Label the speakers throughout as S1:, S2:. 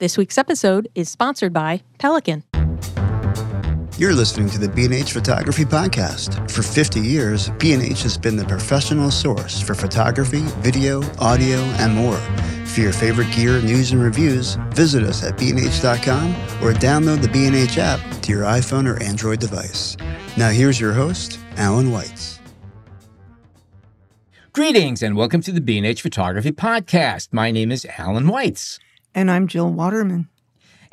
S1: This week's episode is sponsored by Pelican.
S2: You're listening to the B&H Photography Podcast. For 50 years, B&H has been the professional source for photography, video, audio, and more. For your favorite gear, news, and reviews, visit us at bnh.com or download the B&H app to your iPhone or Android device. Now here's your host, Alan Weitz.
S3: Greetings and welcome to the B&H Photography Podcast. My name is Alan Weitz.
S4: And I'm Jill Waterman.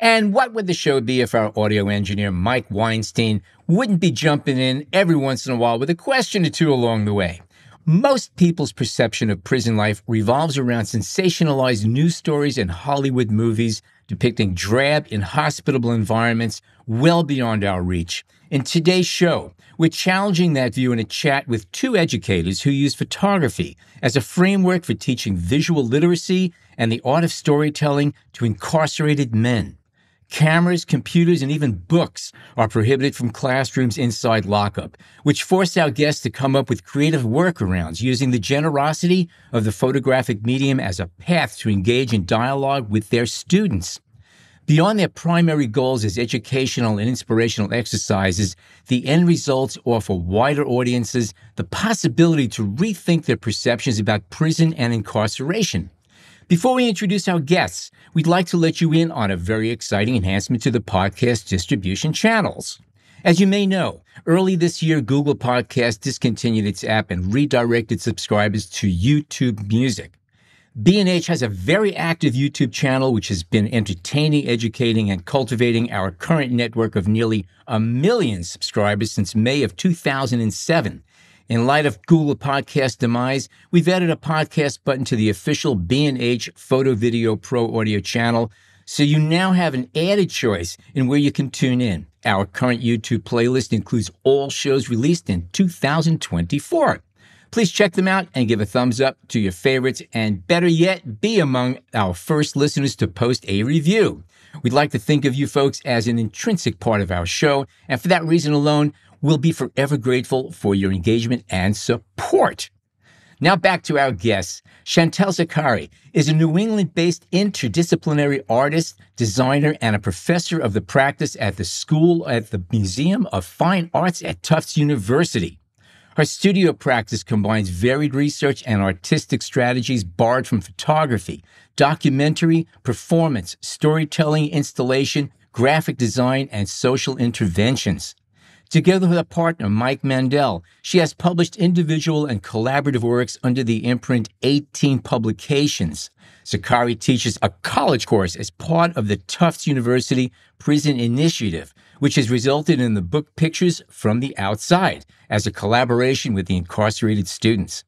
S3: And what would the show be if our audio engineer, Mike Weinstein, wouldn't be jumping in every once in a while with a question or two along the way? Most people's perception of prison life revolves around sensationalized news stories and Hollywood movies depicting drab, inhospitable environments well beyond our reach. In today's show, we're challenging that view in a chat with two educators who use photography as a framework for teaching visual literacy and the art of storytelling to incarcerated men. Cameras, computers, and even books are prohibited from classrooms inside lockup, which force our guests to come up with creative workarounds using the generosity of the photographic medium as a path to engage in dialogue with their students. Beyond their primary goals as educational and inspirational exercises, the end results offer wider audiences the possibility to rethink their perceptions about prison and incarceration. Before we introduce our guests, we'd like to let you in on a very exciting enhancement to the podcast distribution channels. As you may know, early this year, Google Podcasts discontinued its app and redirected subscribers to YouTube Music. B&H has a very active YouTube channel which has been entertaining, educating, and cultivating our current network of nearly 1 million subscribers since May of 2007. In light of Google Podcast demise, we've added a podcast button to the official B&H Photo Video Pro audio channel, so you now have an added choice in where you can tune in. Our current YouTube playlist includes all shows released in 2024. Please check them out and give a thumbs up to your favorites, and better yet, be among our first listeners to post a review. We'd like to think of you folks as an intrinsic part of our show, and for that reason alone, we'll be forever grateful for your engagement and support. Now back to our guests. Chantal Zakari is a New England-based interdisciplinary artist, designer, and a professor of the practice at the Museum of Fine Arts at Tufts University. Her studio practice combines varied research and artistic strategies borrowed from photography, documentary, performance, storytelling, installation, graphic design, and social interventions. Together with her partner, Mike Mandel, she has published individual and collaborative works under the imprint 18 Publications. Zakari teaches a college course as part of the Tufts University Prison Initiative, which has resulted in the book Pictures from the Outside as a collaboration with the incarcerated students.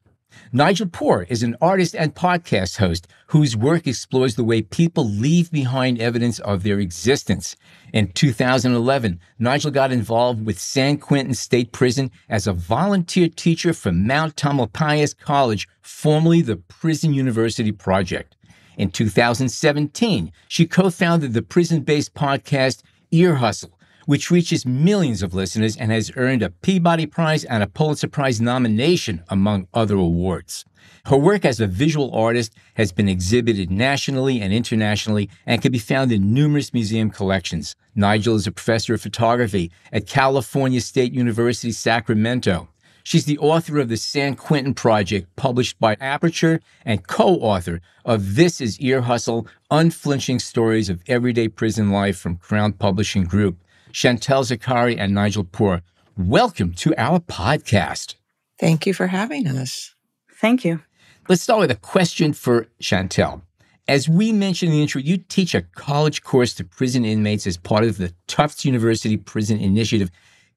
S3: Nigel Poor is an artist and podcast host whose work explores the way people leave behind evidence of their existence. In 2011, Nigel got involved with San Quentin State Prison as a volunteer teacher for Mount Tamalpais College, formerly the Prison University Project. In 2017, she co-founded the prison-based podcast Ear Hustle, which reaches millions of listeners and has earned a Peabody Prize and a Pulitzer Prize nomination, among other awards. Her work as a visual artist has been exhibited nationally and internationally and can be found in numerous museum collections. Nigel is a professor of photography at California State University, Sacramento. She's the author of the San Quentin Project, published by Aperture, and co-author of This is Ear Hustle, Unflinching Stories of Everyday Prison Life from Crown Publishing Group. Chantal Zakari and Nigel Poor, welcome to our podcast.
S4: Thank you for having us.
S5: Thank you.
S3: Let's start with a question for Chantal. As we mentioned in the intro, you teach a college course to prison inmates as part of the Tufts University Prison Initiative.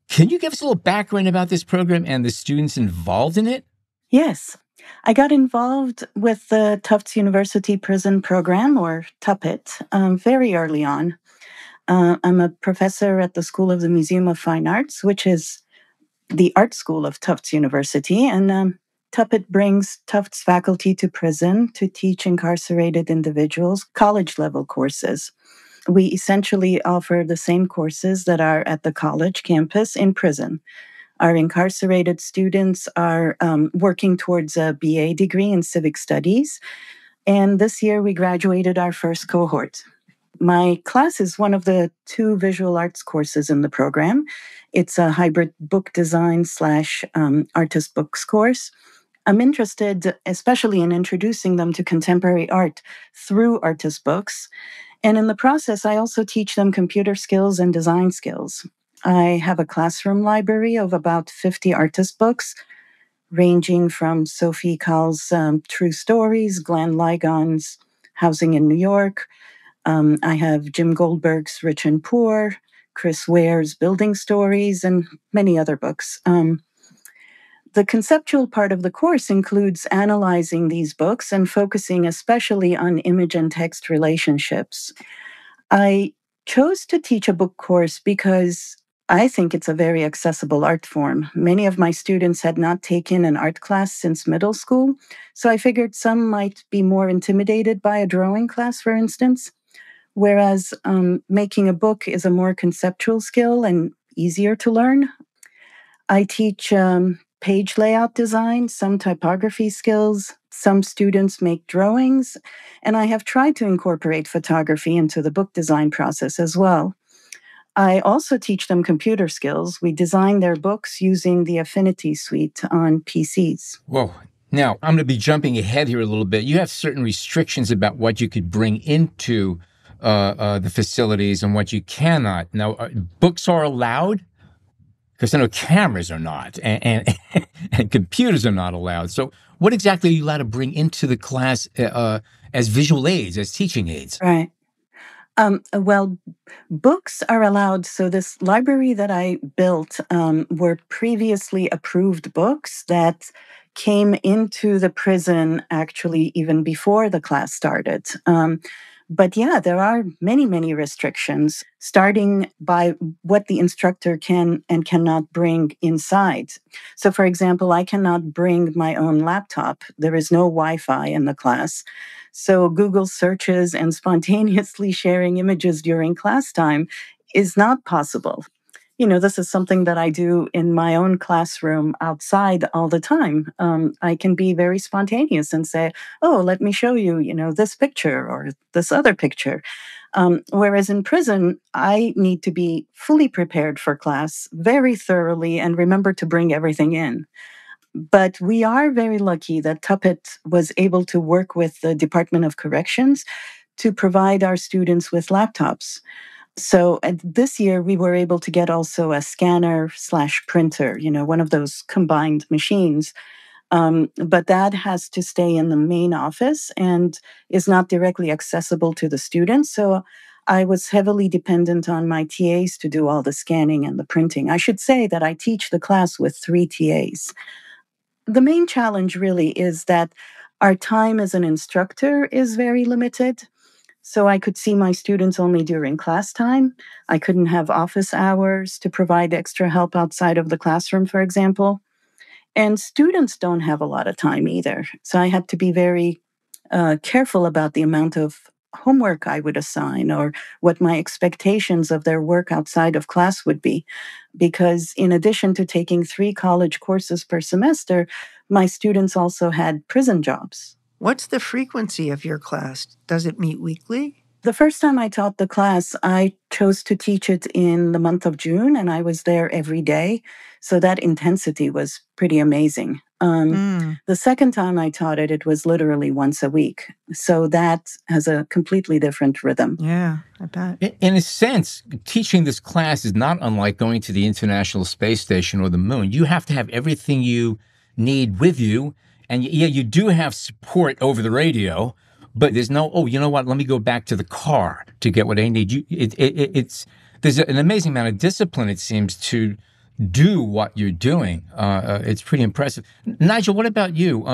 S3: Can you give us a little background about this program and the students involved in it?
S5: Yes. I got involved with the Tufts University Prison Program, or TUPPET, very early on. I'm a professor at the School of the Museum of Fine Arts, which is the art school of Tufts University. And TUPPET brings Tufts faculty to prison to teach incarcerated individuals college-level courses. We essentially offer the same courses that are at the college campus in prison. Our incarcerated students are working towards a BA degree in civic studies. And this year we graduated our first cohort. My class is one of the 2 visual arts courses in the program. It's a hybrid book design / artist books course. I'm interested especially in introducing them to contemporary art through artist books. And in the process, I also teach them computer skills and design skills. I have a classroom library of about 50 artist books, ranging from Sophie Kahl's True Stories, Glenn Ligon's Housing in New York. I have Jim Goldberg's Rich and Poor, Chris Ware's Building Stories, and many other books. The conceptual part of the course includes analyzing these books and focusing especially on image and text relationships. I chose to teach a book course because I think it's a very accessible art form. Many of my students had not taken an art class since middle school, so I figured some might be more intimidated by a drawing class, for instance, whereas making a book is a more conceptual skill and easier to learn. I teach page layout design, some typography skills. Some students make drawings, and I have tried to incorporate photography into the book design process as well. I also teach them computer skills. We design their books using the Affinity suite on PCs.
S3: Whoa. Now, I'm going to be jumping ahead here a little bit. You have certain restrictions about what you could bring into the facilities and what you cannot. Now, books are allowed? Because I know cameras are not, and computers are not allowed. So what exactly are you allowed to bring into the class as visual aids, as teaching aids?
S5: Right. Well, books are allowed. So this library that I built were previously approved books that came into the prison actually even before the class started. But yeah, there are many, many restrictions, starting by what the instructor can and cannot bring inside. So, for example, I cannot bring my own laptop. There is no Wi-Fi in the class. So Google searches and spontaneously sharing images during class time is not possible. This is something that I do in my own classroom outside all the time. I can be very spontaneous and say, oh, let me show you, this picture or this other picture. Whereas in prison, I need to be fully prepared for class very thoroughly and remember to bring everything in. But we are very lucky that Tuppet was able to work with the Department of Corrections to provide our students with laptops. So this year we were able to get also a scanner / printer, one of those combined machines. But that has to stay in the main office and is not directly accessible to the students. So I was heavily dependent on my TAs to do all the scanning and the printing. I should say that I teach the class with 3 TAs. The main challenge really is that our time as an instructor is very limited. So I could see my students only during class time. I couldn't have office hours to provide extra help outside of the classroom, for example. And students don't have a lot of time either. So I had to be very careful about the amount of homework I would assign or what my expectations of their work outside of class would be. Because in addition to taking 3 college courses per semester, my students also had prison jobs.
S4: What's the frequency of your class? Does it meet weekly?
S5: The first time I taught the class, I chose to teach it in the month of June, and I was there every day. So that intensity was pretty amazing. The second time I taught it, it was literally once a week. So that has a completely different rhythm.
S4: Yeah, I bet.
S3: In a sense, teaching this class is not unlike going to the International Space Station or the moon. You have to have everything you need with you. And yeah, you do have support over the radio, but there's no, oh, you know what? Let me go back to the car to get what I need. There's an amazing amount of discipline, it seems, to do what you're doing. It's pretty impressive. Nigel, what about you?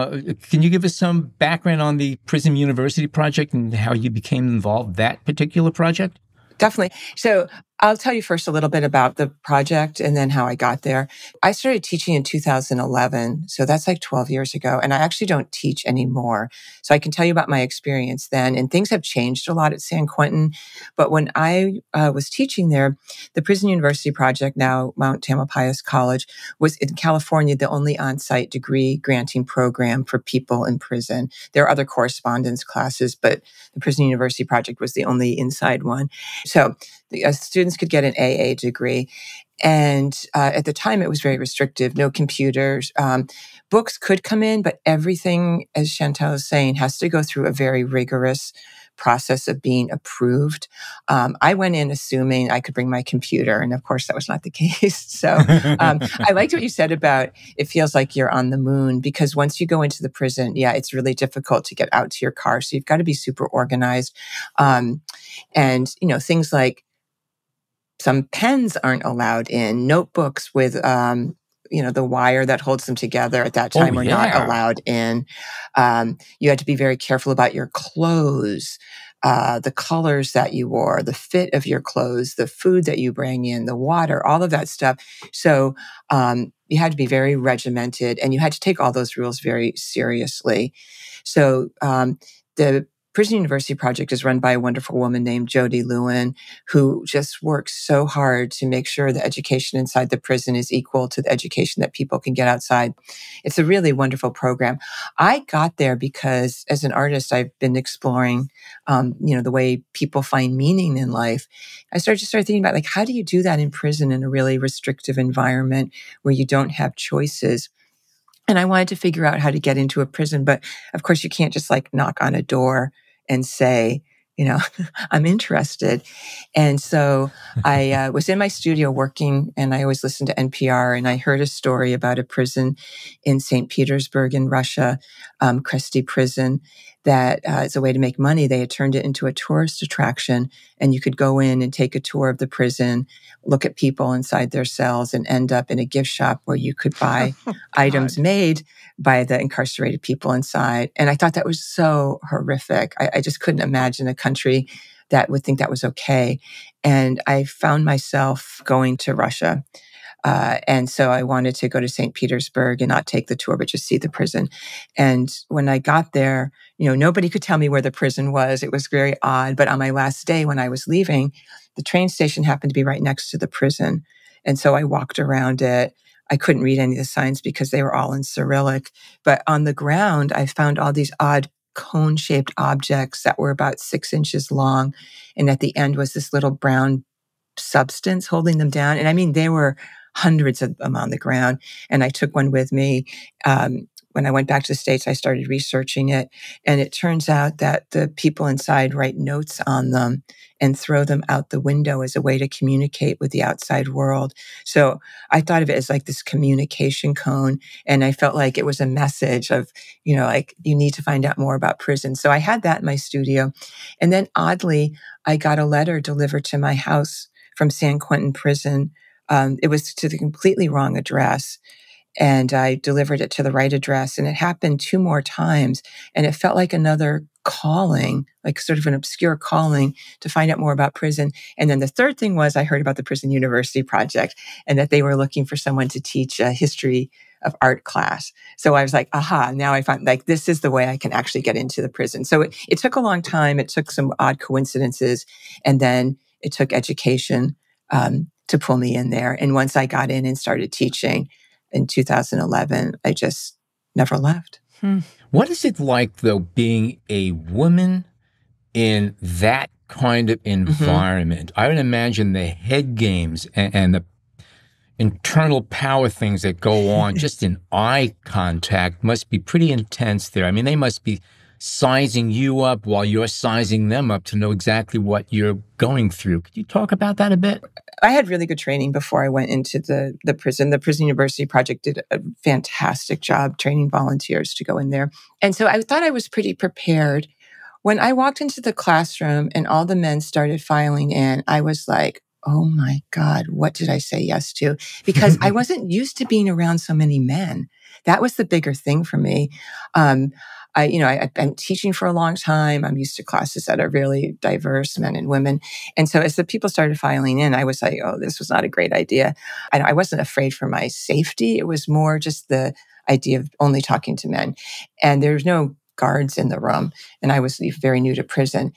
S3: Can you give us some background on the Prism University project and how you became involved in that particular project?
S6: Definitely. So I'll tell you first a little bit about the project and then how I got there. I started teaching in 2011, so that's like 12 years ago, and I actually don't teach anymore. So I can tell you about my experience then, and things have changed a lot at San Quentin. But when I was teaching there, the Prison University Project, now Mount Tamalpais College, was in California the only on-site degree granting program for people in prison. There are other correspondence classes, but the Prison University Project was the only inside one. So the students could get an AA degree. And at the time, it was very restrictive, no computers. Books could come in, but everything, as Chantal is saying, has to go through a very rigorous process of being approved. I went in assuming I could bring my computer, and of course, that was not the case. So I liked what you said about it feels like you're on the moon, because once you go into the prison, yeah, it's really difficult to get out to your car. So you've got to be super organized. And, things like some pens aren't allowed in, notebooks with, the wire that holds them together at that time were not allowed in. You had to be very careful about your clothes, the colors that you wore, the fit of your clothes, the food that you bring in, the water, all of that stuff. So you had to be very regimented, and you had to take all those rules very seriously. So the Prison University Project is run by a wonderful woman named Jody Lewin, who just works so hard to make sure the education inside the prison is equal to the education that people can get outside. It's a really wonderful program. I got there because as an artist, I've been exploring, the way people find meaning in life. I started thinking about, how do you do that in prison in a really restrictive environment where you don't have choices? And I wanted to figure out how to get into a prison. But of course, you can't just knock on a door and say, I'm interested. And so I was in my studio working, and I always listen to NPR, and I heard a story about a prison in St. Petersburg in Russia, Kresty Prison, that as a way to make money, they had turned it into a tourist attraction, and you could go in and take a tour of the prison, look at people inside their cells, and end up in a gift shop where you could buy items made by the incarcerated people inside. And I thought that was so horrific. I just couldn't imagine a country that would think that was okay. And I found myself going to Russia. And so I wanted to go to St. Petersburg and not take the tour, but just see the prison. And when I got there, nobody could tell me where the prison was. It was very odd. But on my last day, when I was leaving, the train station happened to be right next to the prison. And so I walked around it. I couldn't read any of the signs because they were all in Cyrillic. But on the ground, I found all these odd cone-shaped objects that were about 6 inches long. And at the end was this little brown substance holding them down. And I mean, they were hundreds of them on the ground. And I took one with me. When I went back to the States, I started researching it. And it turns out that the people inside write notes on them and throw them out the window as a way to communicate with the outside world. So I thought of it as this communication cone. And I felt like it was a message of, you need to find out more about prison. So I had that in my studio. And then oddly, I got a letter delivered to my house from San Quentin Prison. It was to the completely wrong address. And I delivered it to the right address. And it happened 2 more times. And it felt like another calling, sort of an obscure calling to find out more about prison. And then the third thing was I heard about the Prison University Project and that they were looking for someone to teach a history of art class. So I was like, aha, now I find this is the way I can actually get into the prison. So it took a long time. It took some odd coincidences. And then it took education to pull me in there. And once I got in and started teaching in 2011, I just never left.
S3: What is it like, though, being a woman in that kind of environment? I would imagine the head games and the internal power things that go on just in eye contact must be pretty intense there. I mean, they must be sizing you up while you're sizing them up to know exactly what you're going through. Could you talk about that a bit?
S6: I had really good training before I went into the prison. The Prison University Project did a fantastic job training volunteers to go in there. And so I thought I was pretty prepared. When I walked into the classroom and all the men started filing in, I was like, oh my God, what did I say yes to? Because I wasn't used to being around so many men. That was the bigger thing for me. I've been teaching for a long time. I'm used to classes that are really diverse, men and women. And so as the people started filing in, I was like, oh, this was not a great idea. I wasn't afraid for my safety. It was more just the idea of only talking to men. And there's no guards in the room. And I was very new to prison.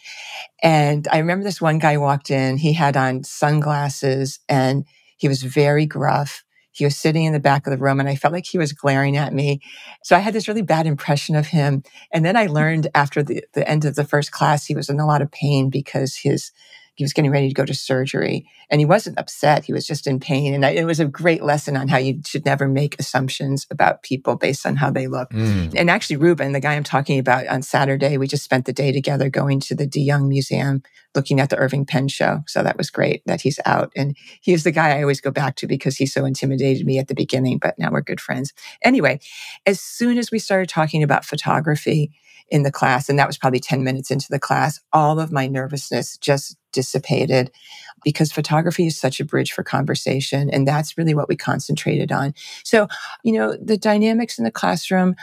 S6: And I remember this one guy walked in, he had on sunglasses and he was very gruff. He was sitting in the back of the room and I felt like he was glaring at me. So I had this really bad impression of him. And then I learned after the end of the first class, he was in a lot of pain because he was getting ready to go to surgery. And he wasn't upset. He was just in pain. And it was a great lesson on how you should never make assumptions about people based on how they look. And actually, Ruben, the guy I'm talking about, on Saturday, we just spent the day together going to the DeYoung Museum, looking at the Irving Penn show. So that was great that he's out. And he is the guy I always go back to because he so intimidated me at the beginning, but now we're good friends. Anyway, as soon as we started talking about photography in the class, and that was probably 10 minutes into the class, all of my nervousness just dissipated because photography is such a bridge for conversation. And that's really what we concentrated on. So, the dynamics in the classroom,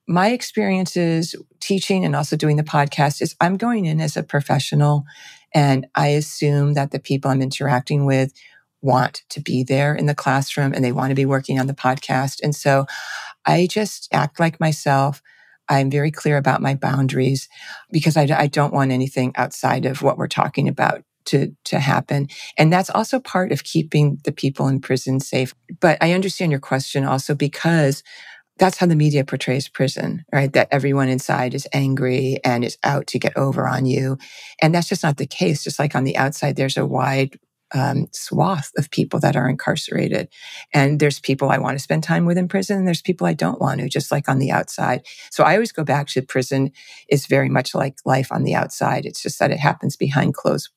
S6: my experiences teaching and also doing the podcast is I'm going in as a professional and I assume that the people I'm interacting with want to be there in the classroom and they want to be working on the podcast. And so I just act like myself. I'm very clear about my boundaries because I don't want anything outside of what we're talking about to happen. And that's also part of keeping the people in prison safe. But I understand your question also because that's how the media portrays prison, right? That everyone inside is angry and is out to get over on you. And that's just not the case. Just like on the outside, there's a wide swath of people that are incarcerated. And there's people I want to spend time with in prison, and there's people I don't want to, just like on the outside. So I always go back to prison is very much like life on the outside. It's just that it happens behind closed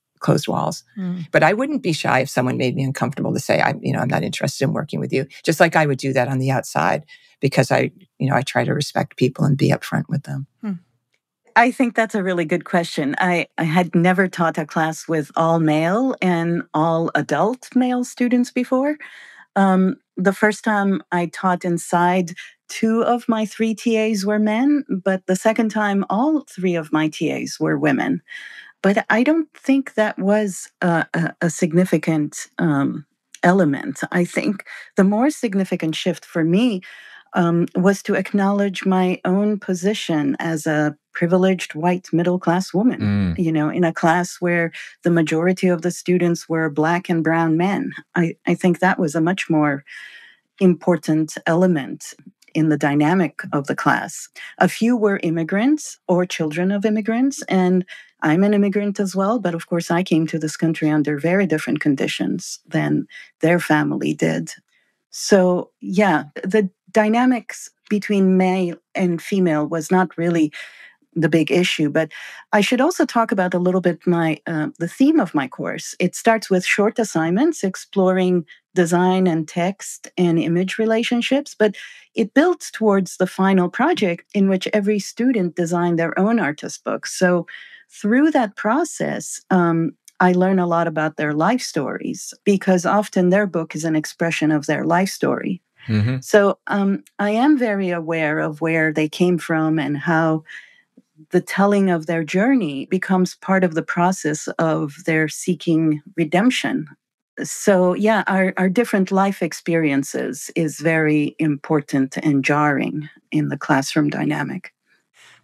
S6: walls. But I wouldn't be shy if someone made me uncomfortable to say, I'm not interested in working with you, just like I would do that on the outside because I try to respect people and be upfront with them.
S5: I think that's a really good question. I had never taught a class with all male and all adult male students before. The first time I taught inside, 2 of my 3 TAs were men, but the second time, all 3 of my TAs were women. But I don't think that was a significant element. I think the more significant shift for me was to acknowledge my own position as a privileged white middle-class woman, in a class where the majority of the students were Black and brown men. I think that was a much more important element in the dynamic of the class. A few were immigrants or children of immigrants, and I'm an immigrant as well, but of course I came to this country under very different conditions than their family did. So, yeah, the dynamics between male and female was not really the big issue, but I should also talk about a little bit the theme of my course. It starts with short assignments exploring design and text and image relationships, but it builds towards the final project in which every student designed their own artist book. So through that process, I learn a lot about their life stories because often their book is an expression of their life story. So I am very aware of where they came from and how the telling of their journey becomes part of the process of their seeking redemption. So, yeah, our different life experiences is very important and jarring in the classroom dynamic.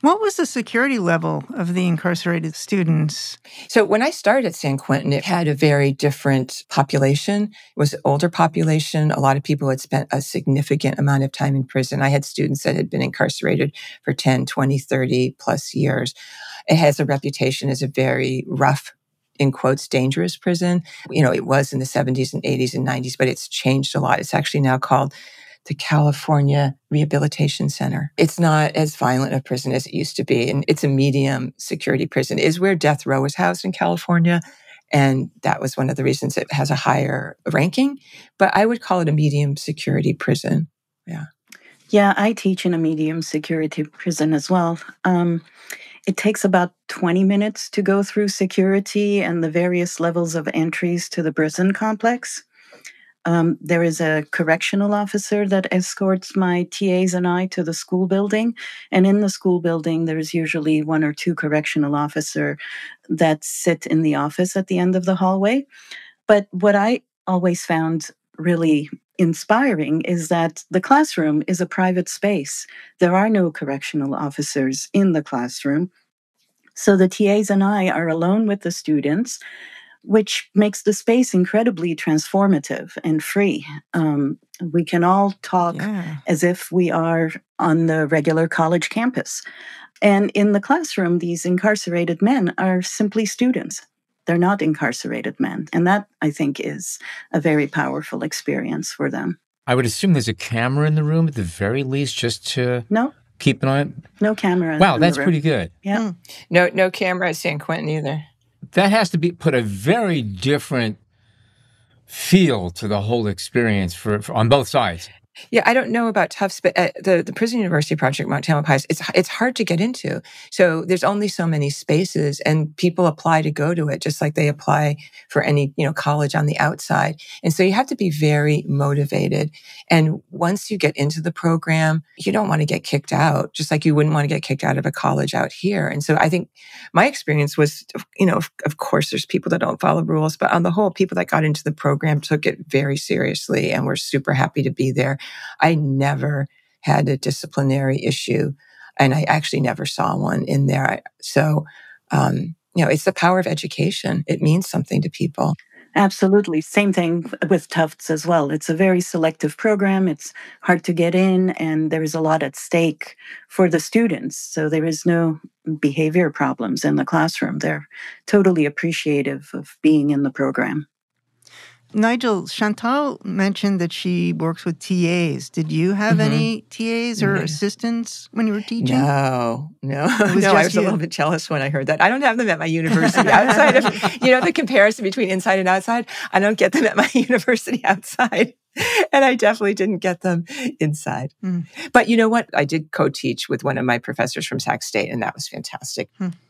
S4: What was the security level of the incarcerated students?
S6: So when I started at San Quentin, it had a very different population. It was an older population. A lot of people had spent a significant amount of time in prison. I had students that had been incarcerated for 10, 20, 30 plus years. It has a reputation as a very rough, in quotes, dangerous prison. It was in the 70s and 80s and 90s, but it's changed a lot. It's actually now called the California Rehabilitation Center. It's not as violent a prison as it used to be, and it's a medium security prison. It is where death row is housed in California, and that was one of the reasons it has a higher ranking, but I would call it a medium security prison.
S5: Yeah, I teach in a medium security prison as well. It takes about 20 minutes to go through security and the various levels of entries to the prison complex. There is a correctional officer that escorts my TAs and I to the school building. And in the school building, there's usually one or two correctional officers that sit in the office at the end of the hallway. But what I always found really inspiring is that the classroom is a private space. There are no correctional officers in the classroom. So the TAs and I are alone with the students, which makes the space incredibly transformative and free. We can all talk as if we are on the regular college campus. And in the classroom, these incarcerated men are simply students. They're not incarcerated men. And that, I think, is a very powerful experience for them.
S3: I would assume there's a camera in the room at the very least, just to keep an eye on.
S5: No camera.
S3: Wow, that's pretty good.
S5: Yeah.
S6: No camera at San Quentin either.
S3: That has to put a very different feel to the whole experience for on both sides.
S6: Yeah, I don't know about Tufts, but the Prison University Project, Mount Tamalpais, it's hard to get into. So there's only so many spaces, and people apply to go to it, just like they apply for any college on the outside. And so you have to be very motivated. And once you get into the program, you don't want to get kicked out, just like you wouldn't want to get kicked out of a college out here. And so I think my experience was, of course, there's people that don't follow rules, but on the whole, people that got into the program took it very seriously and were super happy to be there. I never had a disciplinary issue, and I actually never saw one in there. So, it's the power of education. It means something to people.
S5: Absolutely. Same thing with Tufts as well. It's a very selective program. It's hard to get in, and there is a lot at stake for the students. So there is no behavior problems in the classroom. They're totally appreciative of being in the program.
S4: Nigel, Chantal mentioned that she works with TAs. Did you have any TAs or assistants when you were teaching?
S6: No. I was a little bit jealous when I heard that. I don't have them at my university outside of, the comparison between inside and outside. I don't get them at my university outside. And I definitely didn't get them inside. But you know what? I did co-teach with one of my professors from Sac State, and that was fantastic.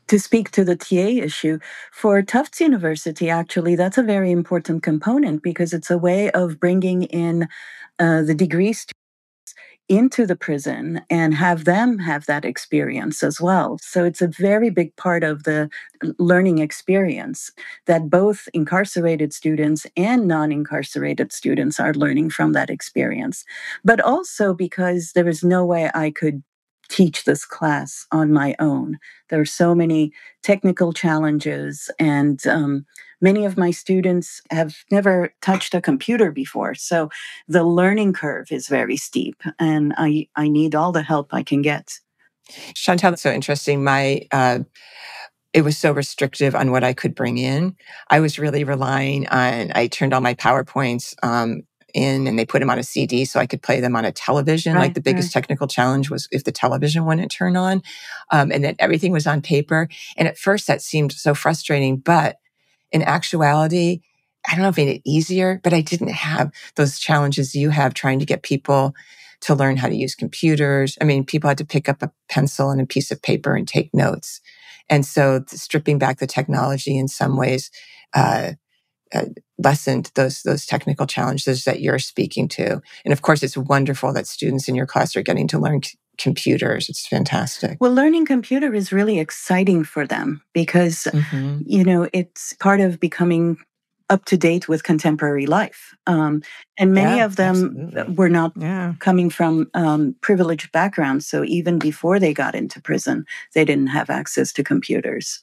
S5: To speak to the TA issue, for Tufts University, actually, that's a very important component because it's a way of bringing in the degree students into the prison and have them have that experience as well. So it's a very big part of the learning experience that both incarcerated students and non-incarcerated students are learning from that experience. But also because there is no way I could teach this class on my own. There are so many technical challenges, and many of my students have never touched a computer before. So the learning curve is very steep, and I need all the help I can get.
S6: Chantal, that's so interesting. It was so restrictive on what I could bring in. I was really relying on, I turned all my PowerPoints in, and they put them on a CD so I could play them on a television. Like the biggest technical challenge was if the television wouldn't turn on, and then everything was on paper. And at first that seemed so frustrating, but in actuality, I don't know if it made it easier, but I didn't have those challenges you have trying to get people to learn how to use computers. I mean, people had to pick up a pencil and a piece of paper and take notes. And so stripping back the technology in some ways, lessened those technical challenges that you're speaking to. And of course, it's wonderful that students in your class are getting to learn computers. It's fantastic.
S5: Well, learning computer is really exciting for them because, it's part of becoming up to date with contemporary life. And many of them were not coming from privileged backgrounds. So even before they got into prison, they didn't have access to computers.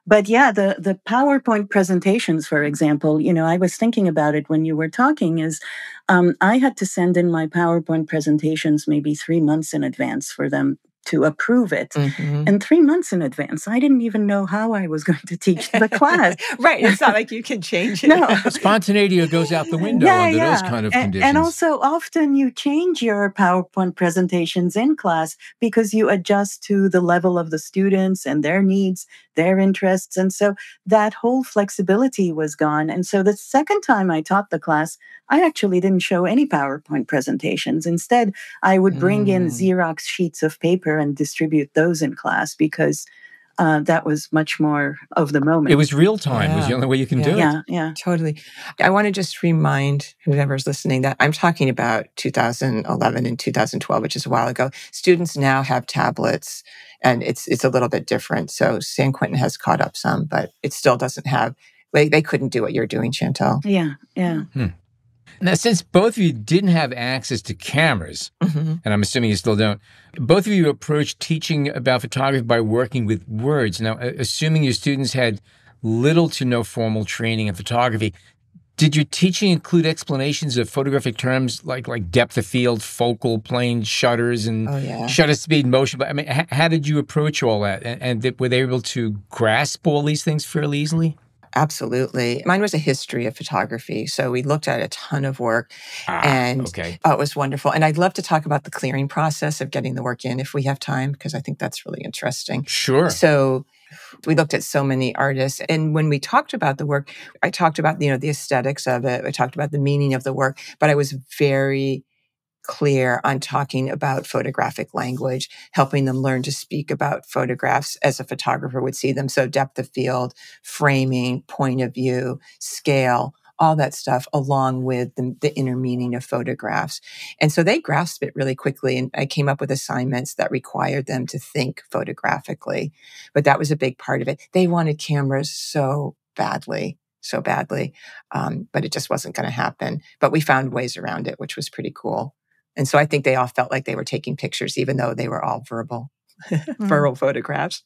S5: But the PowerPoint presentations, for example, I was thinking about it when you were talking, is I had to send in my PowerPoint presentations maybe 3 months in advance for them to approve it. And 3 months in advance, I didn't even know how I was going to teach the class.
S6: Right. It's not like you can change it.
S5: No.
S3: Spontaneity goes out the window under those kind of conditions.
S5: And also often you change your PowerPoint presentations in class because you adjust to the level of the students and their needs, their interests. And so that whole flexibility was gone. And so the second time I taught the class, I actually didn't show any PowerPoint presentations. Instead, I would bring in Xerox sheets of paper and distribute those in class because that was much more of the moment.
S3: It was real time. It was the only way you can do it.
S5: Yeah.
S6: Totally. I want to just remind whoever's listening that I'm talking about 2011 and 2012, which is a while ago. Students now have tablets, and it's a little bit different. So San Quentin has caught up some, but it still doesn't have, they couldn't do what you're doing, Chantal.
S5: Yeah.
S3: Now, since both of you didn't have access to cameras, and I'm assuming you still don't, both of you approached teaching about photography by working with words. Now, assuming your students had little to no formal training in photography, did your teaching include explanations of photographic terms like depth of field, focal plane, shutters, and shutter speed, motion? I mean, how did you approach all that? And were they able to grasp all these things fairly easily?
S6: Absolutely. Mine was a history of photography. So we looked at a ton of work it was wonderful. And I'd love to talk about the clearing process of getting the work in if we have time, because I think that's really interesting.
S3: Sure.
S6: So we looked at so many artists. And when we talked about the work, I talked about, the aesthetics of it. I talked about the meaning of the work, but I was very clear on talking about photographic language, helping them learn to speak about photographs as a photographer would see them. So depth of field, framing, point of view, scale, all that stuff, along with the inner meaning of photographs. And so they grasped it really quickly. And I came up with assignments that required them to think photographically. But that was a big part of it. They wanted cameras so badly. But it just wasn't going to happen. But we found ways around it, which was pretty cool. And so I think they all felt like they were taking pictures, even though they were all verbal photographs.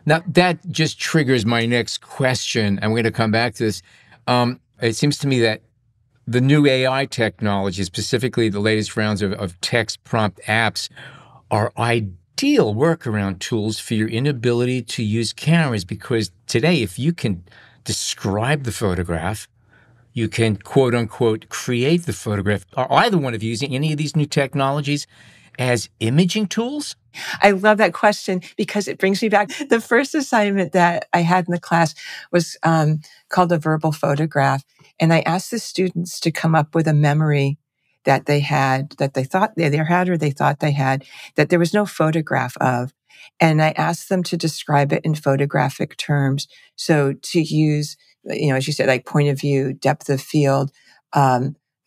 S3: Now, that just triggers my next question. I'm going to come back to this. It seems to me that the new AI technology, specifically the latest rounds of text prompt apps, are ideal workaround tools for your inability to use cameras, because today, if you can describe the photograph, you can, quote unquote, create the photograph. Are either one of you using any of these new technologies as imaging tools?
S6: I love that question because it brings me back. The first assignment that I had in the class was called a verbal photograph. And I asked the students to come up with a memory that they had, that they thought they had or they thought they had, that there was no photograph of. And I asked them to describe it in photographic terms. So to use, as you said, like point of view, depth of field,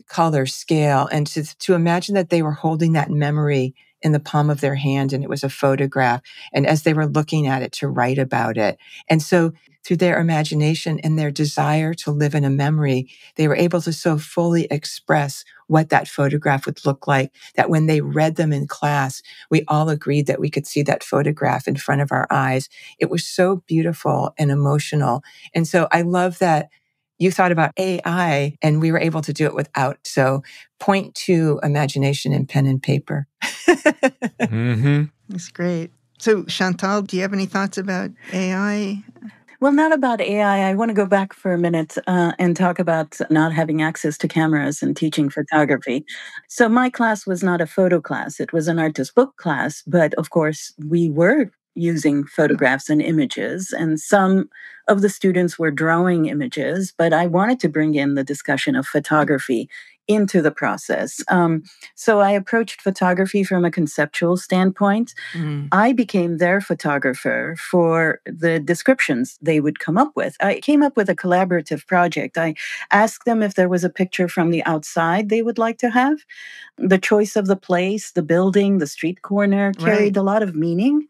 S6: color, scale, and to imagine that they were holding that memory in the palm of their hand and it was a photograph. And as they were looking at it, to write about it. And so through their imagination and their desire to live in a memory, they were able to so fully express what that photograph would look like, that when they read them in class, we all agreed that we could see that photograph in front of our eyes. It was so beautiful and emotional. And so I love that you thought about AI and we were able to do it without. So point to imagination and pen and paper.
S4: That's great. So Chantal, do you have any thoughts about AI?
S5: Well, not about AI. I want to go back for a minute and talk about not having access to cameras and teaching photography. So my class was not a photo class. It was an artist book class. But of course, we were using photographs and images, and some of the students were drawing images, but I wanted to bring in the discussion of photography into the process. So I approached photography from a conceptual standpoint. I became their photographer for the descriptions they would come up with. I came up with a collaborative project. I asked them if there was a picture from the outside they would like to have. The choice of the place, the building, the street corner carried a lot of meaning,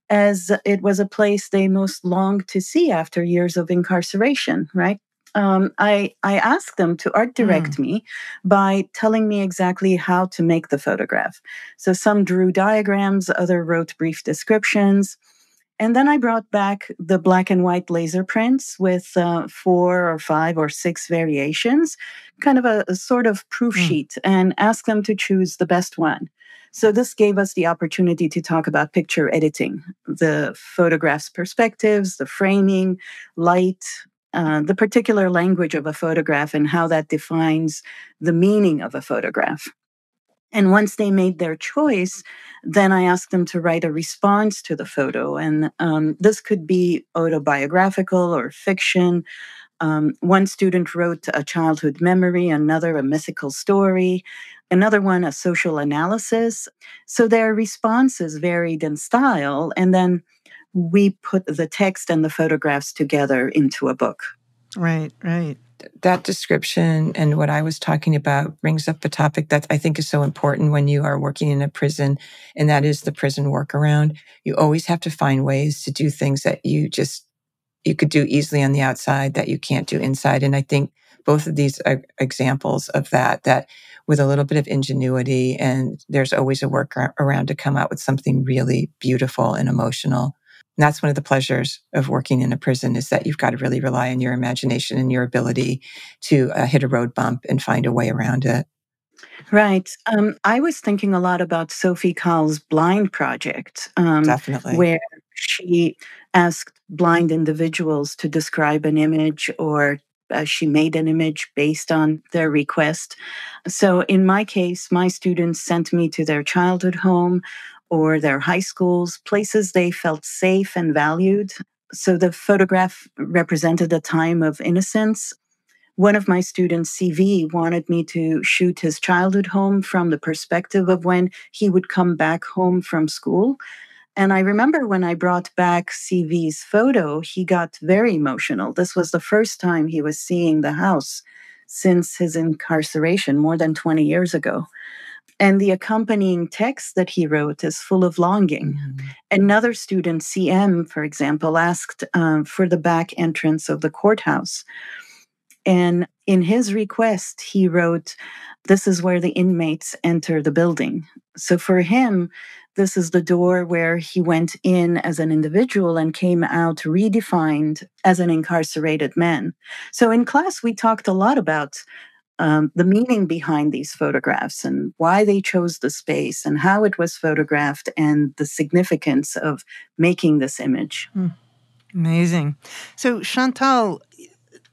S5: as it was a place they most longed to see after years of incarceration, right? I asked them to art direct me by telling me exactly how to make the photograph. So some drew diagrams, other wrote brief descriptions. And then I brought back the black and white laser prints with 4 or 5 or 6 variations, kind of a sort of proof sheet, and asked them to choose the best one. So this gave us the opportunity to talk about picture editing, the photograph's perspectives, the framing, light, the particular language of a photograph and how that defines the meaning of a photograph. And once they made their choice, then I asked them to write a response to the photo. And this could be autobiographical or fiction. One student wrote a childhood memory, another a mythical story, another one a social analysis. So their responses varied in style. And then we put the text and the photographs together into a book.
S4: Right.
S6: That description and what I was talking about brings up a topic that I think is so important when you are working in a prison, and that is the prison workaround. You always have to find ways to do things that you could do easily on the outside that you can't do inside. And I think both of these are examples of that with a little bit of ingenuity, and there's always a workaround to come out with something really beautiful and emotional. And that's one of the pleasures of working in a prison, is that you've got to really rely on your imagination and your ability to hit a road bump and find a way around it.
S5: Right. I was thinking a lot about Sophie Kahl's Blind Project,
S6: Definitely.
S5: where she asked blind individuals to describe an image, or she made an image based on their request. So in my case, my students sent me to their childhood home or their high schools, places they felt safe and valued. So the photograph represented a time of innocence. One of my students, CV, wanted me to shoot his childhood home from the perspective of when he would come back home from school. And I remember when I brought back CV's photo, he got very emotional. This was the first time he was seeing the house since his incarceration more than 20 years ago. And the accompanying text that he wrote is full of longing.
S6: Mm-hmm.
S5: Another student, CM, for example, asked for the back entrance of the courthouse. And in his request, he wrote, "This is where the inmates enter the building." So for him, this is the door where he went in as an individual and came out redefined as an incarcerated man. So in class, we talked a lot about the meaning behind these photographs and why they chose the space and how it was photographed and the significance of making this image.
S4: Amazing. So Chantal,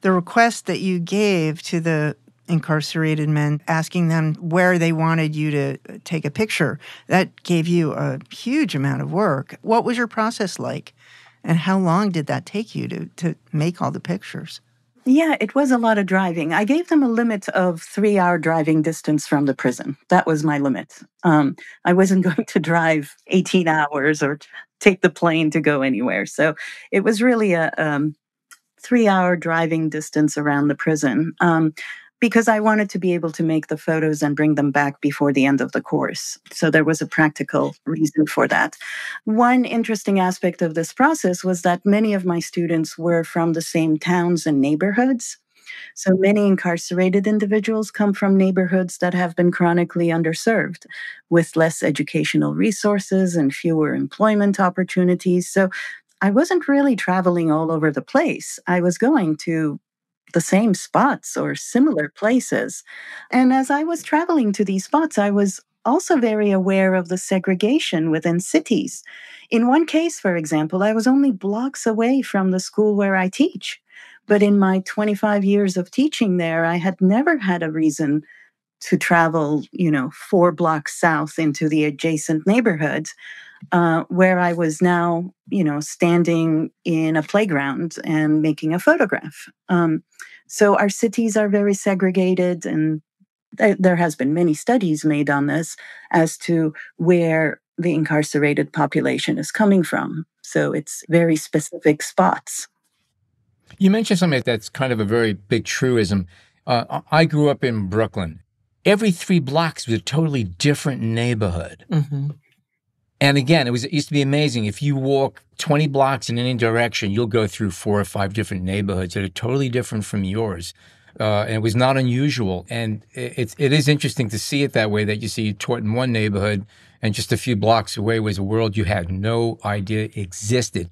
S4: the request that you gave to the incarcerated men, asking them where they wanted you to take a picture, that gave you a huge amount of work. What was your process like? And how long did that take you to make all the pictures?
S5: Yeah, it was a lot of driving. I gave them a limit of 3-hour driving distance from the prison. That was my limit. I wasn't going to drive 18 hours or take the plane to go anywhere. So it was really a 3-hour driving distance around the prison, because I wanted to be able to make the photos and bring them back before the end of the course. So there was a practical reason for that. One interesting aspect of this process was that many of my students were from the same towns and neighborhoods. So many incarcerated individuals come from neighborhoods that have been chronically underserved, with less educational resources and fewer employment opportunities. So I wasn't really traveling all over the place. I was going to the same spots or similar places. And as I was traveling to these spots, I was also very aware of the segregation within cities. In one case, for example, I was only blocks away from the school where I teach. But in my 25 years of teaching there, I had never had a reason to travel, 4 blocks south into the adjacent neighborhoods, where I was now, standing in a playground and making a photograph. So our cities are very segregated, and there has been many studies made on this as to where the incarcerated population is coming from. So it's very specific spots.
S3: You mentioned something that's kind of a very big truism. I grew up in Brooklyn. Every 3 blocks was a totally different neighborhood.
S6: Mm-hmm.
S3: And again, it used to be amazing. If you walk 20 blocks in any direction, you'll go through 4 or 5 different neighborhoods that are totally different from yours. And it was not unusual. And it is interesting to see it that way, that you see you taught in one neighborhood and just a few blocks away was a world you had no idea existed.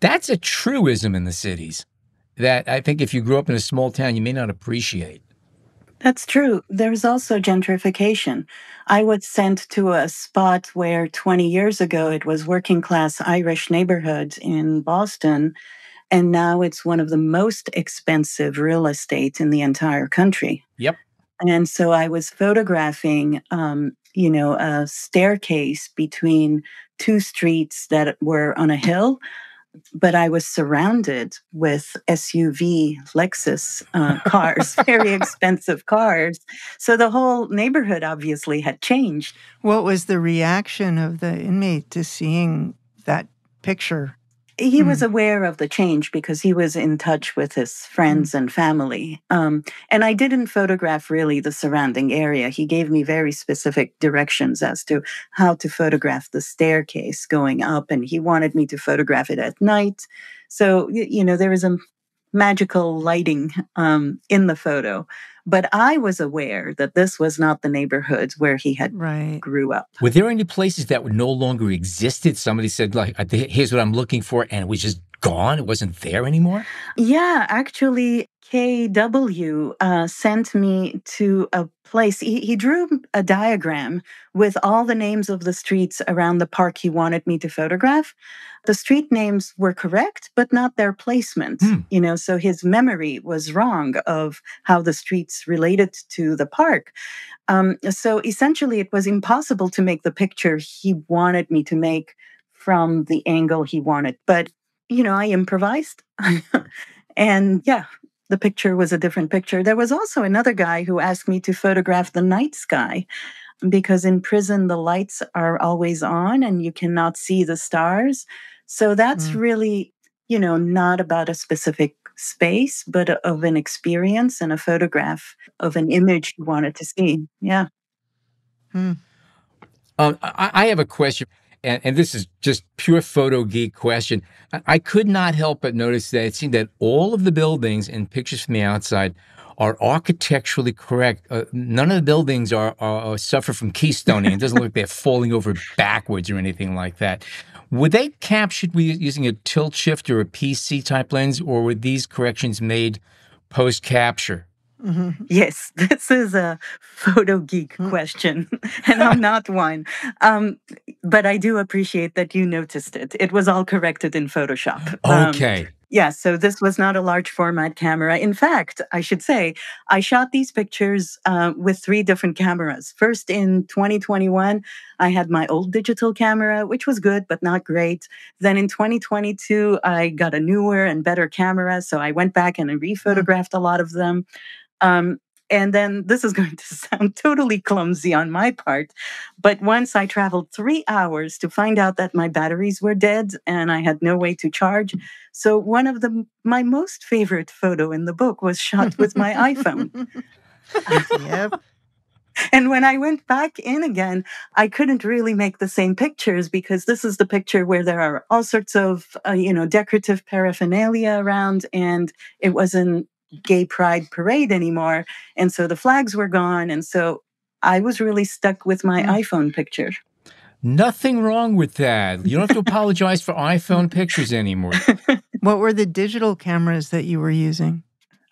S3: That's a truism in the cities that I think if you grew up in a small town, you may not appreciate.
S5: That's true. There's also gentrification. I was sent to a spot where 20 years ago it was working class Irish neighborhood in Boston, and now it's one of the most expensive real estate in the entire country.
S3: Yep.
S5: And so I was photographing, a staircase between 2 streets that were on a hill, but I was surrounded with SUV Lexus cars, very expensive cars. So the whole neighborhood obviously had changed.
S4: What was the reaction of the inmate to seeing that picture?
S5: He was aware of the change because he was in touch with his friends and family. And I didn't photograph really the surrounding area. He gave me very specific directions as to how to photograph the staircase going up, and he wanted me to photograph it at night. So, there was a magical lighting in the photo. But I was aware that this was not the neighborhoods where he had grew up.
S3: Were there any places that would no longer existed? Somebody said, like, here's what I'm looking for, and it was just gone? It wasn't there anymore?
S5: Yeah, actually, KW sent me to a place. He drew a diagram with all the names of the streets around the park he wanted me to photograph. The street names were correct, but not their placement. So his memory was wrong of how the streets related to the park. So essentially, it was impossible to make the picture he wanted me to make from the angle he wanted. But, I improvised. And yeah, the picture was a different picture. There was also another guy who asked me to photograph the night sky because in prison, the lights are always on and you cannot see the stars. So that's really, not about a specific space, but of an experience and a photograph of an image you wanted to see. Yeah.
S3: I have a question, and this is just pure photo geek question. I could not help but notice that it seemed that all of the buildings in pictures from the outside are architecturally correct. None of the buildings are suffer from keystoning. It doesn't look like they're falling over backwards or anything like that. Were they captured using a tilt shift or a PC type lens, or were these corrections made post-capture?
S5: Yes, this is a photo geek question, and I'm not one. But I do appreciate that you noticed it. It was all corrected in Photoshop.
S3: Okay.
S5: Yeah, so this was not a large format camera. In fact, I should say, I shot these pictures with 3 different cameras. First, in 2021, I had my old digital camera, which was good, but not great. Then in 2022, I got a newer and better camera, so I went back and rephotographed a lot of them. And then this is going to sound totally clumsy on my part, but once I traveled 3 hours to find out that my batteries were dead and I had no way to charge. So one of my most favorite photo in the book was shot with my iPhone.
S4: Yep.
S5: And when I went back in again, I couldn't really make the same pictures because this is the picture where there are all sorts of, decorative paraphernalia around, and it wasn't gay pride parade anymore. And so the flags were gone. And so I was really stuck with my iPhone picture.
S3: Nothing wrong with that. You don't have to apologize for iPhone pictures anymore.
S4: What were the digital cameras that you were using?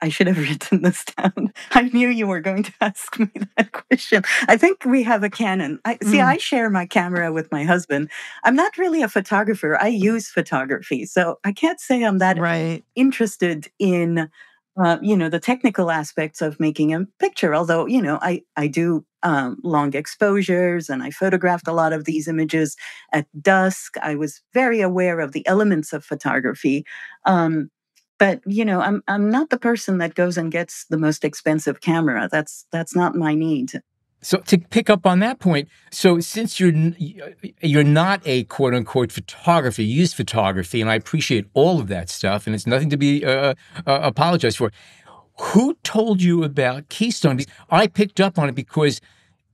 S5: I should have written this down. I knew you were going to ask me that question. I think we have a Canon. I share my camera with my husband. I'm not really a photographer. I use photography. So I can't say I'm that interested in the technical aspects of making a picture. Although, I do long exposures and I photographed a lot of these images at dusk. I was very aware of the elements of photography. But, I'm not the person that goes and gets the most expensive camera. That's not my need.
S3: So to pick up on that point, so since you're not a quote unquote photographer, you use photography, and I appreciate all of that stuff, and it's nothing to be apologized for. Who told you about Keystone? I picked up on it because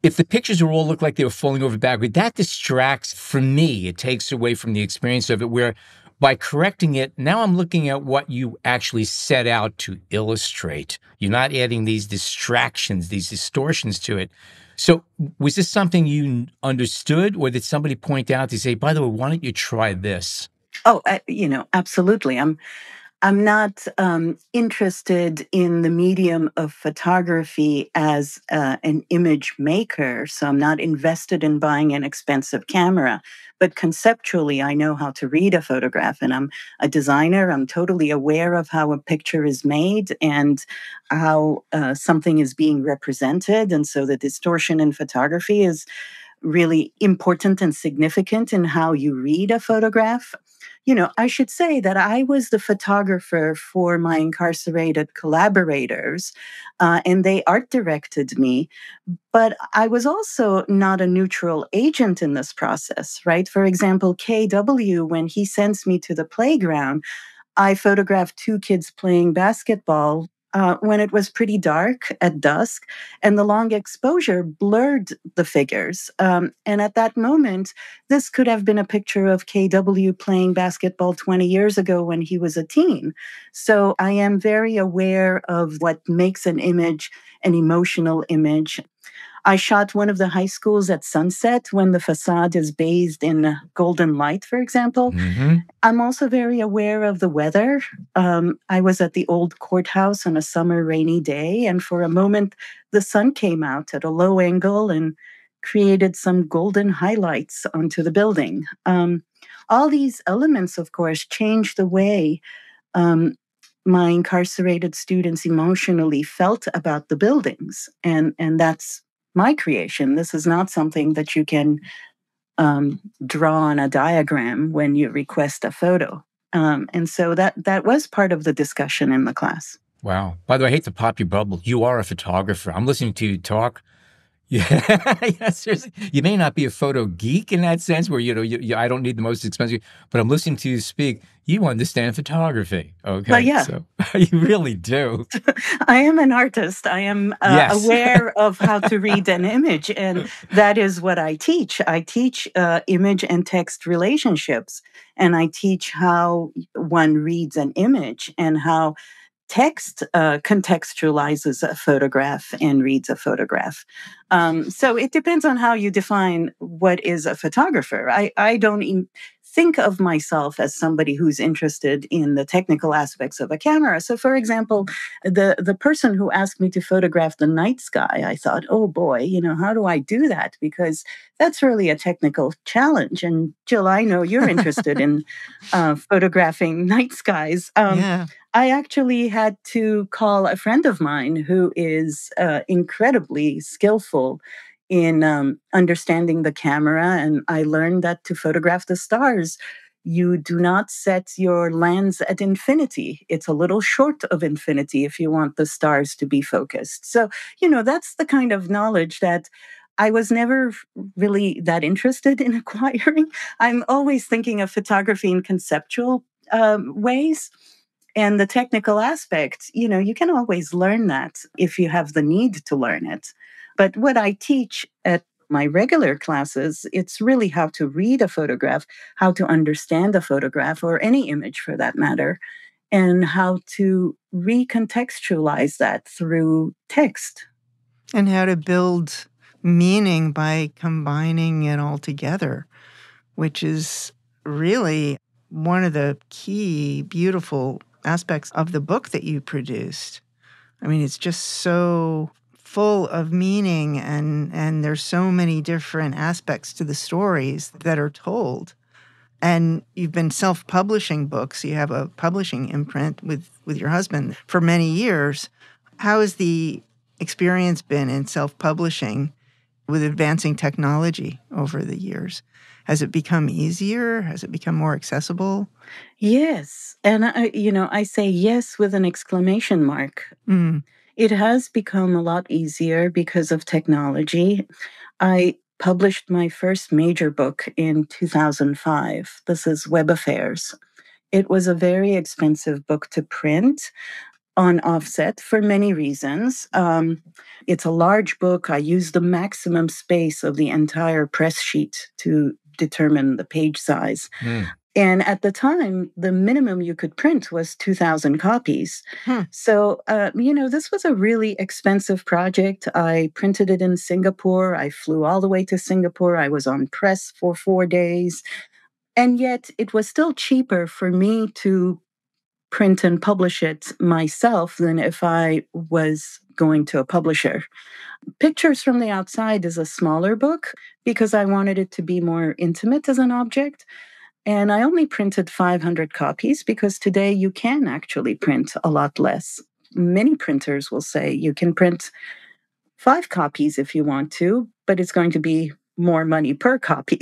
S3: if the pictures all look like they were falling over backward, that distracts from me. It takes away from the experience of it, where by correcting it, now I'm looking at what you actually set out to illustrate. You're not adding these distractions, these distortions to it. So was this something you understood, or did somebody point out to say, by the way, why don't you try this?
S5: Oh, absolutely. I'm not interested in the medium of photography as an image maker, so I'm not invested in buying an expensive camera. But conceptually, I know how to read a photograph, and I'm a designer. I'm totally aware of how a picture is made and how something is being represented. And so the distortion in photography is really important and significant in how you read a photograph. I should say that I was the photographer for my incarcerated collaborators, and they art directed me. But I was also not a neutral agent in this process, right? For example, KW, when he sends me to the playground, I photographed two kids playing basketball when it was pretty dark at dusk, and the long exposure blurred the figures. And at that moment, this could have been a picture of KW playing basketball 20 years ago when he was a teen. So I am very aware of what makes an image an emotional image. I shot one of the high schools at sunset when the facade is bathed in golden light, for example.
S3: Mm-hmm.
S5: I'm also very aware of the weather. I was at the old courthouse on a summer rainy day, and for a moment, the sun came out at a low angle and created some golden highlights onto the building. All these elements, of course, change the way um, my incarcerated students emotionally felt about the buildings. And that's my creation. This is not something that you can draw on a diagram when you request a photo. And so that was part of the discussion in the class.
S3: Wow. By the way, I hate to pop your bubble. You are a photographer. I'm listening to you talk. Yeah, yeah, seriously. You may not be a photo geek in that sense where, I don't need the most expensive, but I'm listening to you speak. You understand photography. Okay.
S5: Well, yeah.
S3: So you really do.
S5: I am an artist. I am
S3: Yes.
S5: aware of how to read an image, and that is what I teach. I teach image and text relationships, and I teach how one reads an image and how text contextualizes a photograph and reads a photograph. So it depends on how you define what is a photographer. I don't even think of myself as somebody who's interested in the technical aspects of a camera. So, for example, the person who asked me to photograph the night sky, I thought, oh boy, how do I do that? Because that's really a technical challenge. And Jill, I know you're interested in photographing night skies.
S4: Yeah.
S5: I actually had to call a friend of mine who is incredibly skillful in understanding the camera. And I learned that to photograph the stars, you do not set your lens at infinity. It's a little short of infinity if you want the stars to be focused. So, that's the kind of knowledge that I was never really that interested in acquiring. I'm always thinking of photography in conceptual ways. And the technical aspect, you can always learn that if you have the need to learn it. But what I teach at my regular classes, it's really how to read a photograph, how to understand a photograph, or any image for that matter, and how to recontextualize that through text.
S4: And how to build meaning by combining it all together, which is really one of the key beautiful aspects of the book that you produced. I mean, it's just so full of meaning, and there's so many different aspects to the stories that are told. And you've been self-publishing books. You have a publishing imprint with your husband for many years. How has the experience been in self-publishing with advancing technology over the years? Has it become easier? Has it become more accessible?
S5: Yes. And I say yes with an exclamation mark.
S4: Mm.
S5: It has become a lot easier because of technology. I published my first major book in 2005. This is Web Affairs. It was a very expensive book to print on offset for many reasons. It's a large book. I used the maximum space of the entire press sheet to determine the page size. And at the time, the minimum you could print was 2,000 copies. So, this was a really expensive project. I printed it in Singapore. I flew all the way to Singapore. I was on press for 4 days. And yet it was still cheaper for me to print and publish it myself than if I was going to a publisher. Pictures from the Outside is a smaller book because I wanted it to be more intimate as an object. And I only printed 500 copies because today you can actually print a lot less. Many printers will say you can print 5 copies if you want to, but it's going to be more money per copy.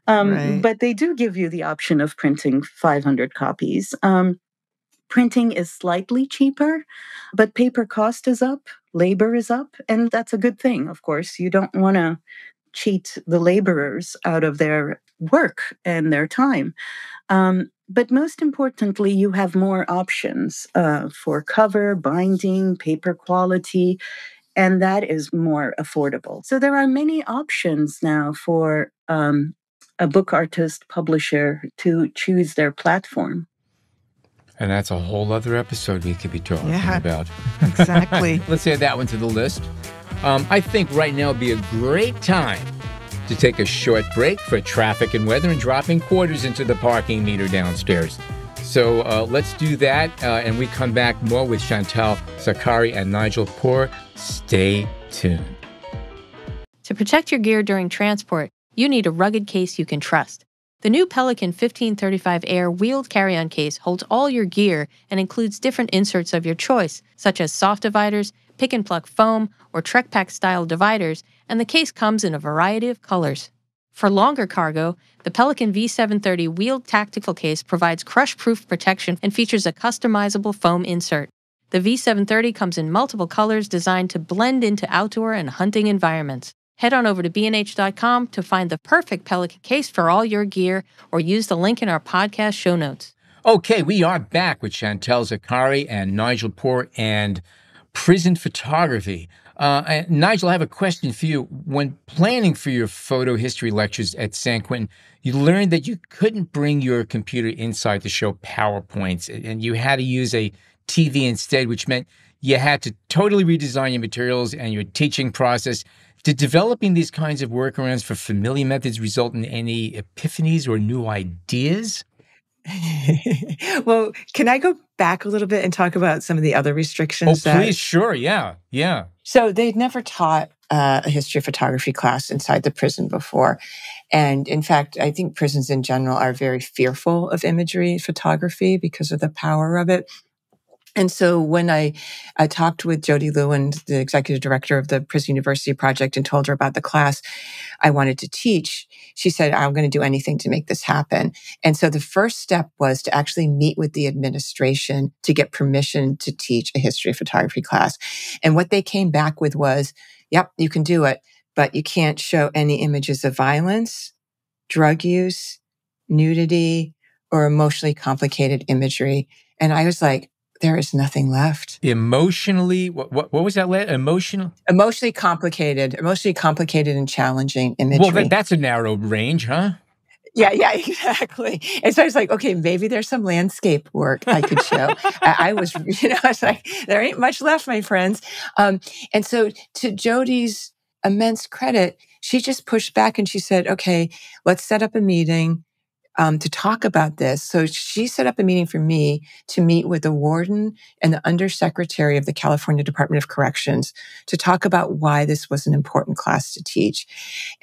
S4: Right.
S5: But they do give you the option of printing 500 copies. Printing is slightly cheaper, but paper cost is up, labor is up, and that's a good thing, of course. You don't want to cheat the laborers out of their work and their time. But most importantly, you have more options for cover, binding, paper quality, and that is more affordable. So there are many options now for a book artist publisher to choose their platform.
S3: And that's a whole other episode we could be talking about.
S4: Exactly.
S3: Let's add that one to the list. I think right now would be a great time to take a short break for traffic and weather and dropping quarters into the parking meter downstairs. So let's do that, and we come back more with Chantal, Zakari, and Nigel Poor. Stay tuned.
S1: To protect your gear during transport, you need a rugged case you can trust. The new Pelican 1535 Air wheeled carry-on case holds all your gear and includes different inserts of your choice, such as soft dividers, pick-and-pluck foam, or Trek Pack-style dividers, and the case comes in a variety of colors. For longer cargo, the Pelican V730 wheeled tactical case provides crush-proof protection and features a customizable foam insert. The V730 comes in multiple colors designed to blend into outdoor and hunting environments. Head on over to bnh.com to find the perfect Pelican case for all your gear, or use the link in our podcast show notes.
S3: Okay, we are back with Chantal, Zakari, and Nigel Poor and prison photography. Nigel, I have a question for you. When planning for your photo history lectures at San Quentin, you learned that you couldn't bring your computer inside to show PowerPoints, and you had to use a TV instead, which meant you had to totally redesign your materials and your teaching process. Did developing these kinds of workarounds for familiar methods result in any epiphanies or new ideas?
S6: Well, can I go back a little bit and talk about some of the other restrictions?
S3: Oh, please, sure, yeah.
S6: So they'd never taught a history of photography class inside the prison before. And in fact, I think prisons in general are very fearful of imagery photography because of the power of it. And so when I talked with Jody Lewin, the executive director of the Prison University Project, and told her about the class I wanted to teach, she said, I'm going to do anything to make this happen. And so the first step was to actually meet with the administration to get permission to teach a history of photography class. And what they came back with was, yep, you can do it, but you can't show any images of violence, drug use, nudity, or emotionally complicated imagery. And I was like, there is nothing left.
S3: Emotionally, what was that?
S6: Emotionally complicated and challenging imagery.
S3: Well, that's a narrow range, huh?
S6: Yeah, exactly. And so I was like, okay, maybe there's some landscape work I could show. I was like, there ain't much left, my friends. And so to Jody's immense credit, she just pushed back and she said, okay, let's set up a meeting to talk about this. So she set up a meeting for me to meet with the warden and the undersecretary of the California Department of Corrections to talk about why this was an important class to teach.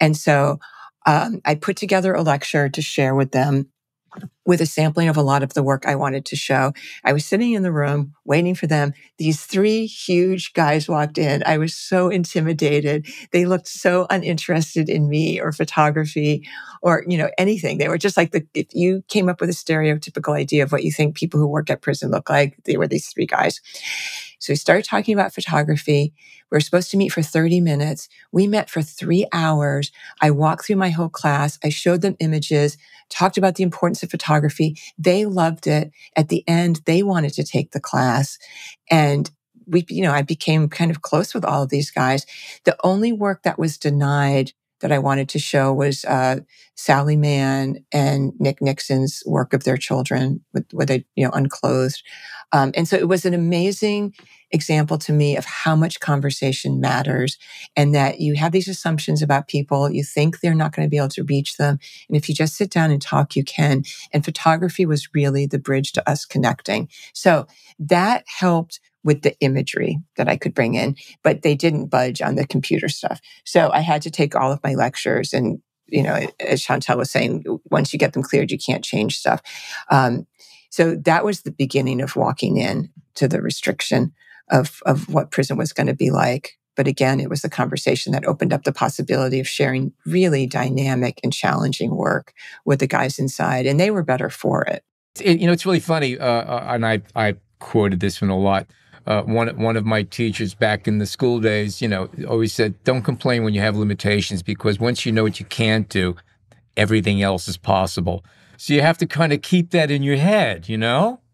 S6: And so I put together a lecture to share with them with a sampling of a lot of the work I wanted to show. I was sitting in the room waiting for them. These three huge guys walked in. I was so intimidated. They looked so uninterested in me or photography or, anything. They were just like, if you came up with a stereotypical idea of what you think people who work at prison look like, they were these three guys. So we started talking about photography. We were supposed to meet for 30 minutes. We met for 3 hours. I walked through my whole class. I showed them images, talked about the importance of photography. They loved it. At the end, they wanted to take the class. And I became kind of close with all of these guys. The only work that was denied that I wanted to show was Sally Mann and Nick Nixon's work of their children with they, unclothed. And so it was an amazing example to me of how much conversation matters and that you have these assumptions about people. You think they're not going to be able to reach them. And if you just sit down and talk, you can. And photography was really the bridge to us connecting. So that helped with the imagery that I could bring in, but they didn't budge on the computer stuff. So I had to take all of my lectures and, as Chantal was saying, once you get them cleared, you can't change stuff. So that was the beginning of walking in to the restriction of what prison was going to be like But again, it was the conversation that opened up the possibility of sharing really dynamic and challenging work with the guys inside, and they were better for it.
S3: It's really funny, and I quoted this one a lot. One of my teachers back in the school days, always said, "Don't complain when you have limitations, because once you know what you can't do, everything else is possible." So you have to kind of keep that in your head,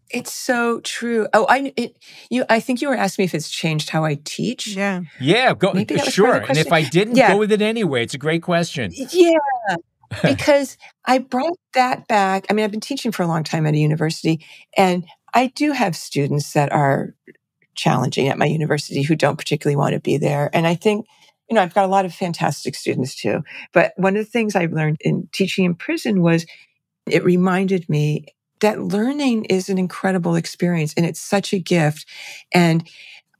S6: It's so true. Oh, I think you were asking me if it's changed how I teach.
S4: Yeah.
S3: Yeah, go
S6: Maybe that was
S3: sure.
S6: part of the
S3: And if
S6: question.
S3: I didn't,
S6: Yeah.
S3: go with it anyway. It's a great question.
S6: Yeah, because I brought that back. I mean, I've been teaching for a long time at a university, and I do have students that are challenging at my university who don't particularly want to be there. And I think, I've got a lot of fantastic students too. But one of the things I've learned in teaching in prison was it reminded me that learning is an incredible experience and it's such a gift. And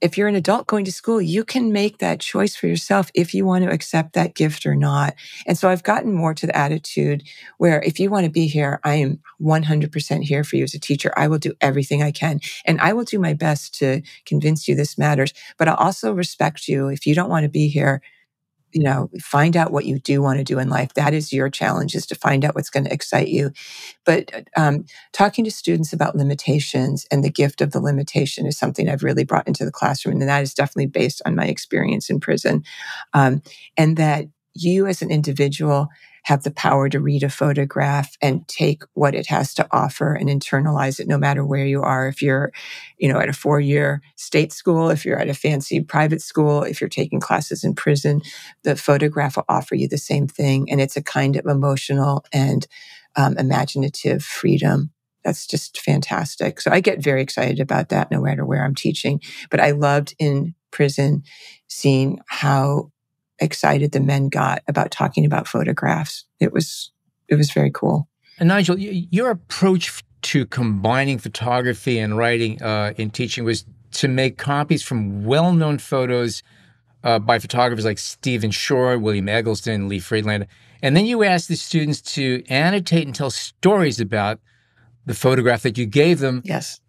S6: if you're an adult going to school, you can make that choice for yourself if you want to accept that gift or not. And so I've gotten more to the attitude where if you want to be here, I am 100% here for you as a teacher. I will do everything I can. And I will do my best to convince you this matters. But I'll also respect you. If you don't want to be here, find out what you do want to do in life. That is your challenge, is to find out what's going to excite you. But talking to students about limitations and the gift of the limitation is something I've really brought into the classroom. And that is definitely based on my experience in prison. And that you as an individual have the power to read a photograph and take what it has to offer and internalize it no matter where you are. If you're, at a 4-year state school, if you're at a fancy private school, if you're taking classes in prison, the photograph will offer you the same thing. And it's a kind of emotional and imaginative freedom. That's just fantastic. So I get very excited about that no matter where I'm teaching. But I loved in prison seeing how excited the men got about talking about photographs. It was very cool.
S3: And Nigel, your approach to combining photography and writing in teaching was to make copies from well-known photos by photographers like Stephen Shore, William Eggleston, Lee Friedlander. And then you asked the students to annotate and tell stories about the photograph that you gave them,
S6: yes,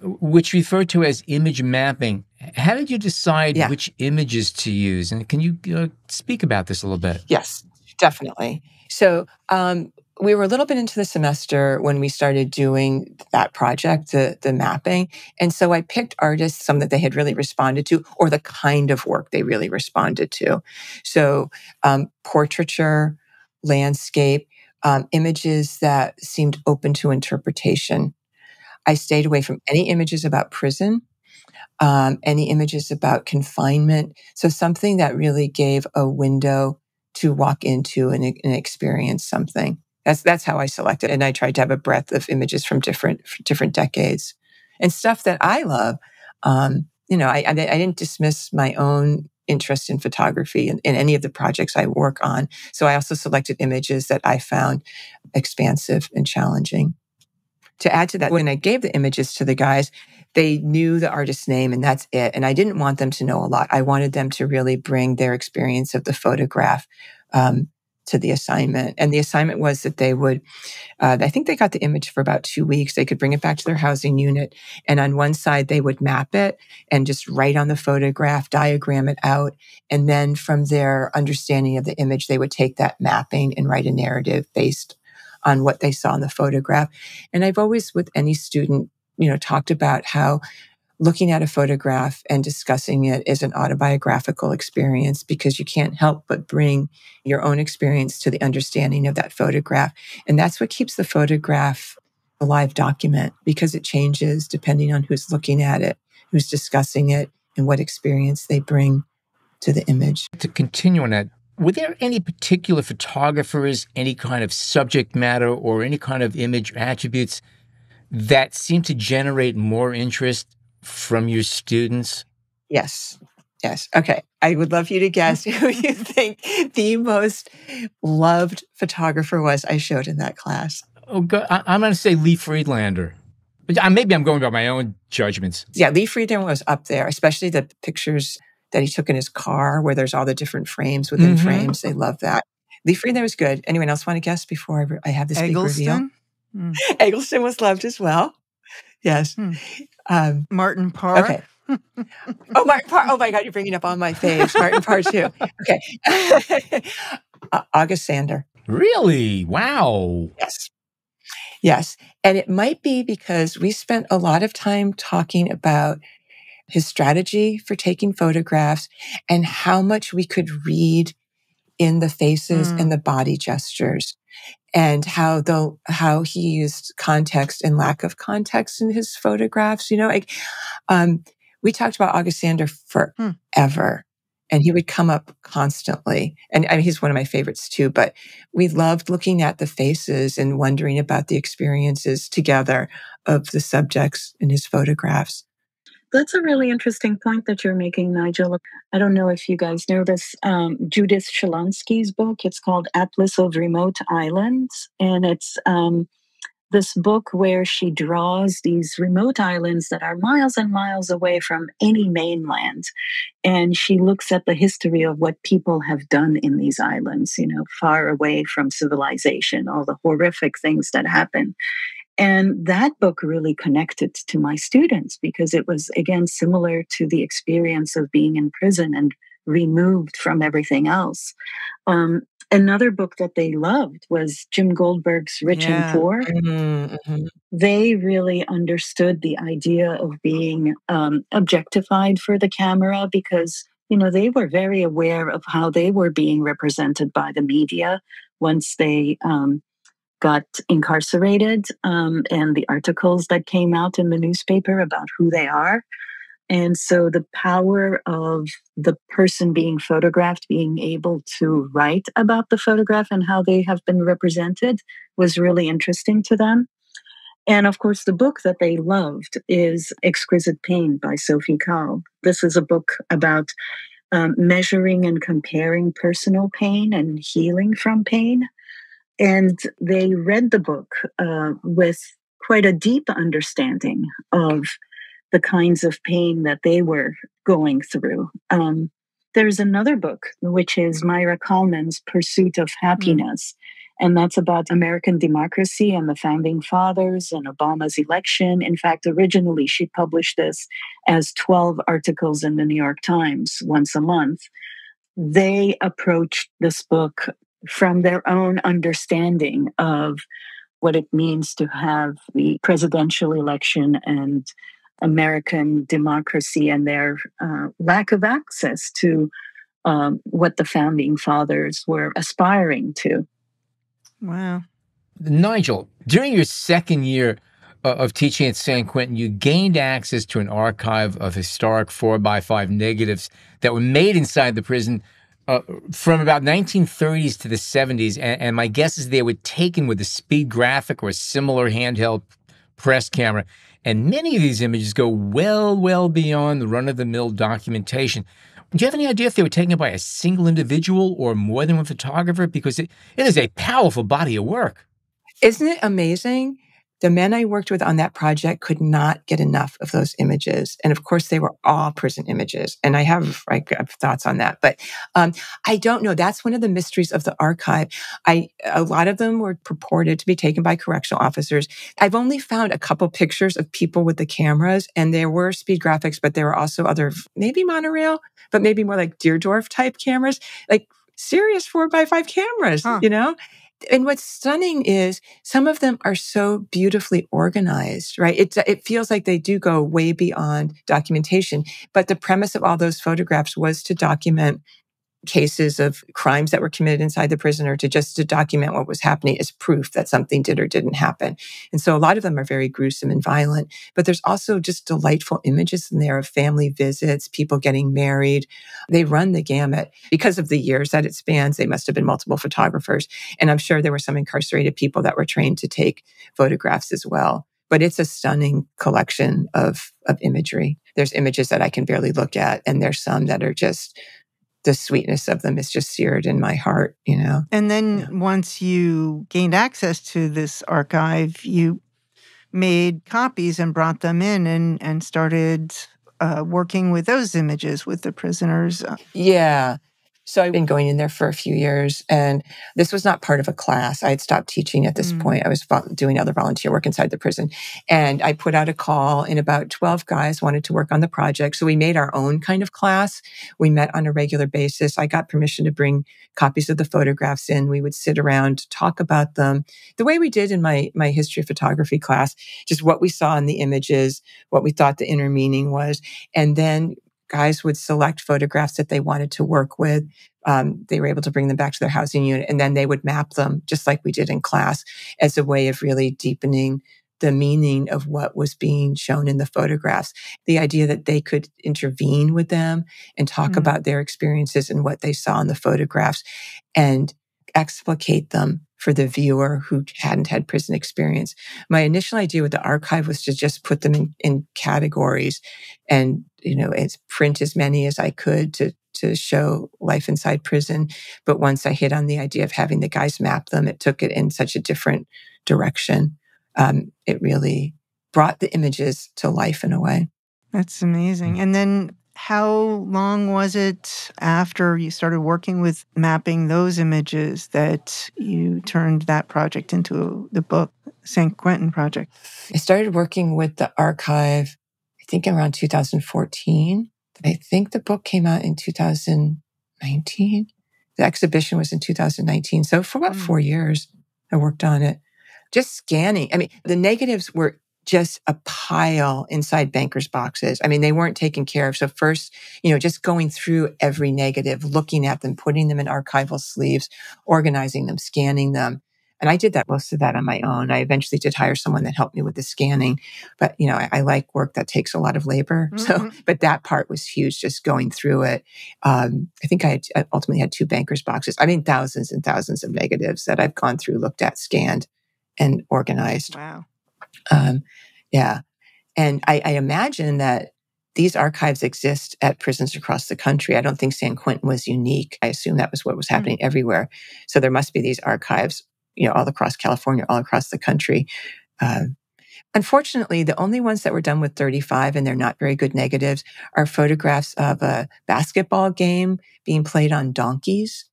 S3: which you referred to as image mapping. How did you decide which images to use? And can you speak about this a little bit?
S6: Yes, definitely. So we were a little bit into the semester when we started doing that project, the mapping. And so I picked artists, some that they had really responded to, or the kind of work they really responded to. So portraiture, landscape, images that seemed open to interpretation. I stayed away from any images about prison, any images about confinement. So something that really gave a window to walk into and experience something. That's how I selected. And I tried to have a breadth of images from different decades and stuff that I love. I didn't dismiss my own interest in photography in any of the projects I work on. So I also selected images that I found expansive and challenging. To add to that, when I gave the images to the guys, they knew the artist's name and that's it. And I didn't want them to know a lot. I wanted them to really bring their experience of the photograph to the assignment. And the assignment was that they would, I think they got the image for about 2 weeks. They could bring it back to their housing unit. And on one side, they would map it and just write on the photograph, diagram it out. And then from their understanding of the image, they would take that mapping and write a narrative based on what they saw in the photograph. And I've always, with any student, talked about how looking at a photograph and discussing it is an autobiographical experience because you can't help but bring your own experience to the understanding of that photograph. And that's what keeps the photograph a live document because it changes depending on who's looking at it, who's discussing it, and what experience they bring to the image.
S3: To continue on that, were there any particular photographers, any kind of subject matter, or any kind of image attributes that seem to generate more interest from your students?
S6: Yes. Okay. I would love you to guess who you think the most loved photographer was I showed in that class.
S3: Oh, God, I'm going to say Lee Friedlander. But maybe I'm going by my own judgments.
S6: Yeah, Lee Friedlander was up there, especially the pictures that he took in his car where there's all the different frames within frames. They love that. Lee Friedlander was good. Anyone else want to guess before I have this big reveal? Eggleston was loved as well. Yes.
S4: Martin Parr.
S6: Okay. Oh, Martin Parr. Oh my God, you're bringing up all my faves. Martin Parr too. Okay. August Sander.
S3: Really? Wow.
S6: Yes. Yes. And it might be because we spent a lot of time talking about his strategy for taking photographs and how much we could read in the faces and the body gestures, and how he used context and lack of context in his photographs. We talked about August Sander forever, and he would come up constantly. And I mean, he's one of my favorites too, but we loved looking at the faces and wondering about the experiences together of the subjects in his photographs.
S5: That's a really interesting point that you're making, Nigel. I don't know if you guys know this. Judith Shalansky's book, it's called Atlas of Remote Islands. And it's this book where she draws these remote islands that are miles and miles away from any mainland. And she looks at the history of what people have done in these islands, far away from civilization, all the horrific things that happen. And that book really connected to my students because it was, again, similar to the experience of being in prison and removed from everything else. Another book that they loved was Jim Goldberg's Rich and Poor.
S6: Mm-hmm.
S5: They really understood the idea of being objectified for the camera because, they were very aware of how they were being represented by the media once they got incarcerated, and the articles that came out in the newspaper about who they are. And so the power of the person being photographed, being able to write about the photograph and how they have been represented was really interesting to them. And of course, the book that they loved is Exquisite Pain by Sophie Calle. This is a book about measuring and comparing personal pain and healing from pain. And they read the book with quite a deep understanding of the kinds of pain that they were going through. There's another book, which is Myra Coleman's Pursuit of Happiness. And that's about American democracy and the founding fathers and Obama's election. In fact, originally she published this as 12 articles in the New York Times once a month. They approached this book from their own understanding of what it means to have the presidential election and American democracy and their lack of access to what the founding fathers were aspiring to.
S4: Wow.
S3: Nigel, during your second year of teaching at San Quentin, you gained access to an archive of historic 4x5 negatives that were made inside the prison from about 1930s to the 70s. And my guess is they were taken with a speed graphic or a similar handheld press camera. And many of these images go well beyond the run-of-the-mill documentation. Do you have any idea if they were taken by a single individual or more than one photographer? Because it is a powerful body of work.
S6: Isn't it amazing? The men I worked with on that project could not get enough of those images. And of course, they were all prison images. And I have thoughts on that. But I don't know. That's one of the mysteries of the archive. A lot of them were purported to be taken by correctional officers. I've only found a couple pictures of people with the cameras. And there were speed graphics, but there were also other, maybe monorail, but maybe more like Deerdorf type cameras, like serious 4x5 cameras, And what's stunning is some of them are so beautifully organized, right? It feels like they do go way beyond documentation. But the premise of all those photographs was to document cases of crimes that were committed inside the prison, or to document what was happening as proof that something did or didn't happen. And so a lot of them are very gruesome and violent, but there's also just delightful images in there of family visits, people getting married. They run the gamut. Because of the years that it spans, they must have been multiple photographers. And I'm sure there were some incarcerated people that were trained to take photographs as well. But it's a stunning collection of imagery. There's images that I can barely look at, and there's some that are just, the sweetness of them is just seared in my heart,
S4: And then once you gained access to this archive, you made copies and brought them in and started working with those images with the prisoners.
S6: Yeah. So I've been going in there for a few years, and this was not part of a class. I had stopped teaching at this point. I was doing other volunteer work inside the prison. And I put out a call, and about 12 guys wanted to work on the project. So we made our own kind of class. We met on a regular basis. I got permission to bring copies of the photographs in. We would sit around, talk about them the way we did in my history of photography class, just what we saw in the images, what we thought the inner meaning was. And then guys would select photographs that they wanted to work with. They were able to bring them back to their housing unit, and then they would map them just like we did in class as a way of really deepening the meaning of what was being shown in the photographs. The idea that they could intervene with them and talk about their experiences and what they saw in the photographs and explicate them for the viewer who hadn't had prison experience. My initial idea with the archive was to just put them in categories and, print as many as I could to show life inside prison. But once I hit on the idea of having the guys map them, it took it in such a different direction. It really brought the images to life in a way.
S4: That's amazing. And then how long was it after you started working with mapping those images that you turned that project into the book, San Quentin Project?
S6: I started working with the archive, I think around 2014. I think the book came out in 2019. The exhibition was in 2019. So for about 4 years, I worked on it. Just scanning. I mean, the negatives were just a pile inside bankers' boxes. I mean, they weren't taken care of. So first, just going through every negative, looking at them, putting them in archival sleeves, organizing them, scanning them. And I did most of that on my own. I eventually did hire someone that helped me with the scanning. But, I like work that takes a lot of labor. So, but that part was huge, just going through it. I think I ultimately had 2 bankers' boxes. I mean, thousands and thousands of negatives that I've gone through, looked at, scanned, and organized.
S4: Wow.
S6: Yeah. And I imagine that these archives exist at prisons across the country. I don't think San Quentin was unique. I assume that was what was happening everywhere. So there must be these archives, all across California, all across the country. Unfortunately, the only ones that were done with 35, and they're not very good negatives, are photographs of a basketball game being played on donkeys.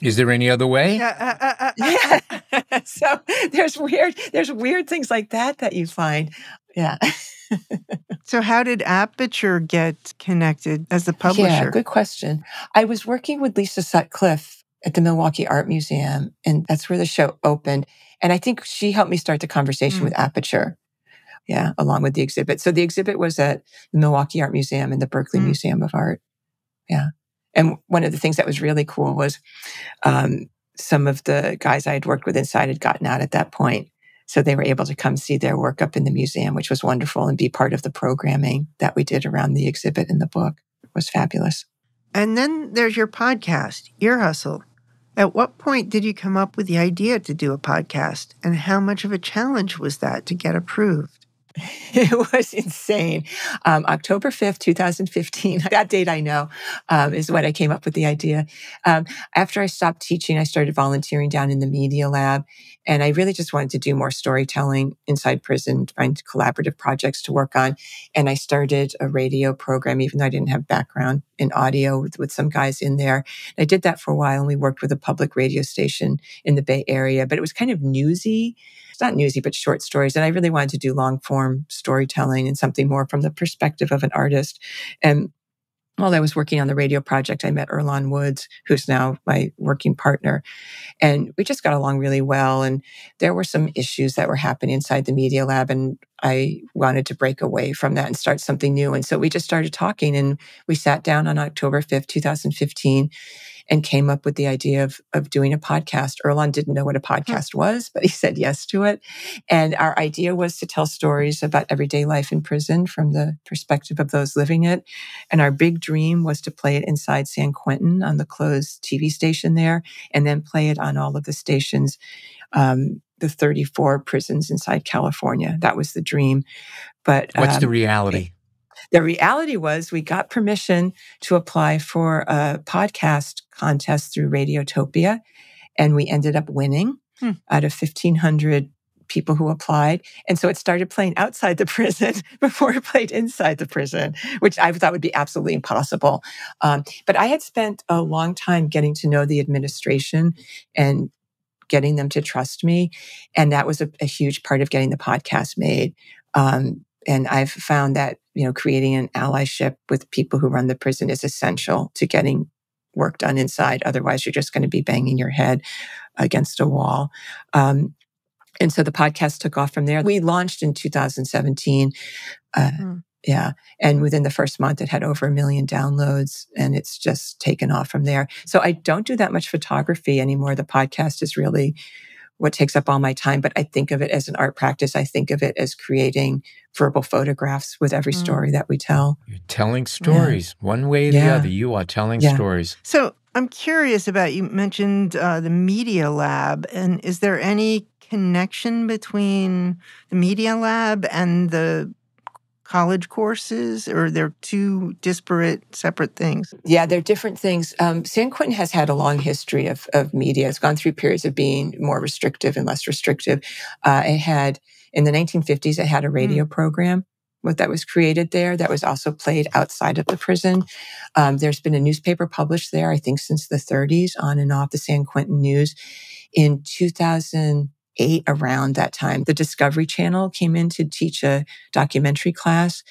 S3: Is there any other way?
S6: Yeah. So there's weird things like that you find. Yeah.
S4: So how did Aperture get connected as the publisher?
S6: Yeah, good question. I was working with Lisa Sutcliffe at the Milwaukee Art Museum, and that's where the show opened. And I think she helped me start the conversation with Aperture. Yeah, along with the exhibit. So the exhibit was at the Milwaukee Art Museum and the Berkeley Museum of Art. Yeah. And one of the things that was really cool was some of the guys I had worked with inside had gotten out at that point. So they were able to come see their work up in the museum, which was wonderful, and be part of the programming that we did around the exhibit and the book. It was fabulous.
S4: And then there's your podcast, Ear Hustle. At what point did you come up with the idea to do a podcast? And how much of a challenge was that to get approved?
S6: It was insane. October 5th, 2015, that date I know, is when I came up with the idea. After I stopped teaching, I started volunteering down in the media lab. And I really just wanted to do more storytelling inside prison, find collaborative projects to work on. And I started a radio program, even though I didn't have background in audio, with some guys in there. And I did that for a while, and we worked with a public radio station in the Bay Area, but it was kind of newsy. It's not newsy, but short stories. And I really wanted to do long form storytelling and something more from the perspective of an artist. And while I was working on the radio project, I met Earlonne Woods, who's now my working partner. And we just got along really well. And there were some issues that were happening inside the media lab. And I wanted to break away from that and start something new. And so we just started talking, and we sat down on October 5th, 2015, and came up with the idea of doing a podcast. Earlonne didn't know what a podcast was, but he said yes to it. And our idea was to tell stories about everyday life in prison from the perspective of those living it. And our big dream was to play it inside San Quentin on the closed TV station there, and then play it on all of the stations, the 34 prisons inside California. That was the dream. But
S3: what's the reality?
S6: The reality was we got permission to apply for a podcast contest through Radiotopia, and we ended up winning. Out of 1,500 people who applied. And so it started playing outside the prison before it played inside the prison, which I thought would be absolutely impossible. But I had spent a long time getting to know the administration and getting them to trust me. And that was a huge part of getting the podcast made. And I've found that, creating an allyship with people who run the prison is essential to getting work done inside. Otherwise, you're just going to be banging your head against a wall. And so the podcast took off from there. We launched in 2017. Yeah. And within the first month, it had over 1 million downloads, and it's just taken off from there. So I don't do that much photography anymore. The podcast is really what takes up all my time, but I think of it as an art practice. I think of it as creating verbal photographs with every story that we tell.
S3: You're telling stories one way or the other. You are telling stories.
S4: So I'm curious about, you mentioned the Media Lab, and is there any connection between the Media Lab and the college courses, or they're two disparate, separate things?
S6: Yeah, they're different things. San Quentin has had a long history of media. It's gone through periods of being more restrictive and less restrictive. It had, in the 1950s, it had a radio program that was created there that was also played outside of the prison. There's been a newspaper published there, I think, since the 30s, on and off, the San Quentin News. In 2008, around that time, the Discovery Channel came in to teach a documentary class,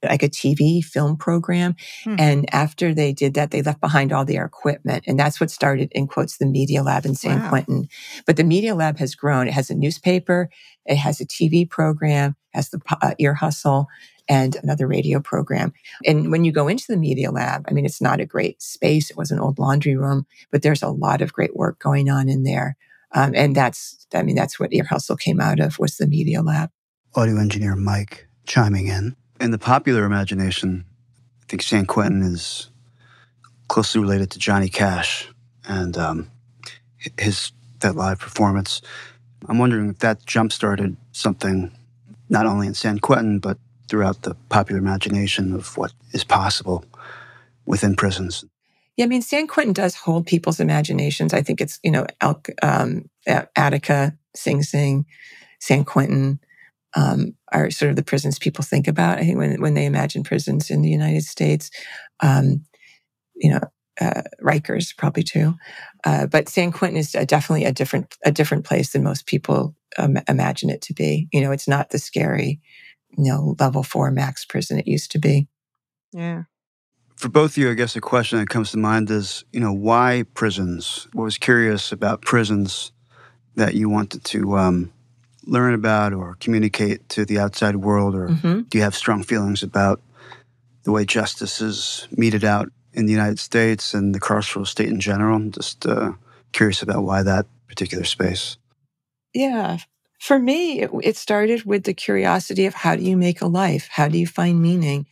S6: like a TV film program. And after they did that, they left behind all their equipment. And that's what started, in quotes, the Media Lab in San Quentin. But the Media Lab has grown. It has a newspaper, it has a TV program, has the Ear Hustle, and another radio program. And when you go into the Media Lab, I mean, it's not a great space. It was an old laundry room, but there's a lot of great work going on in there. And that's what Ear Hustle came out of, was the Media Lab.
S2: Audio engineer Mike chiming in. In the popular imagination, I think San Quentin is closely related to Johnny Cash and that live performance. I'm wondering if that jump-started something not only in San Quentin, but throughout the popular imagination of what is possible within prisons.
S6: Yeah, I mean, San Quentin does hold people's imaginations. I think it's, Attica, Sing Sing, San Quentin are sort of the prisons people think about, I think, when they imagine prisons in the United States. Rikers probably too. But San Quentin is definitely a different place than most people imagine it to be. It's not the scary, level 4 max prison it used to be.
S4: Yeah.
S2: For both of you, I guess a question that comes to mind is, why prisons? What was curious about prisons that you wanted to learn about or communicate to the outside world? Or do you have strong feelings about the way justice is meted out in the United States and the carceral state in general? I'm just curious about why that particular space.
S6: Yeah. For me, it started with the curiosity of, how do you make a life? How do you find meaning?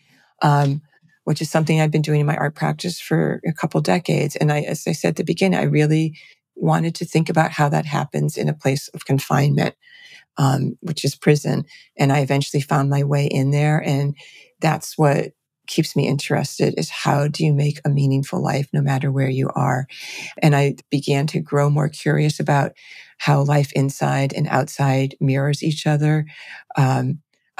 S6: Which is something I've been doing in my art practice for a couple decades. And as I said at the beginning, I really wanted to think about how that happens in a place of confinement, which is prison. And I eventually found my way in there. And that's what keeps me interested, is how do you make a meaningful life no matter where you are? And I began to grow more curious about how life inside and outside mirrors each other.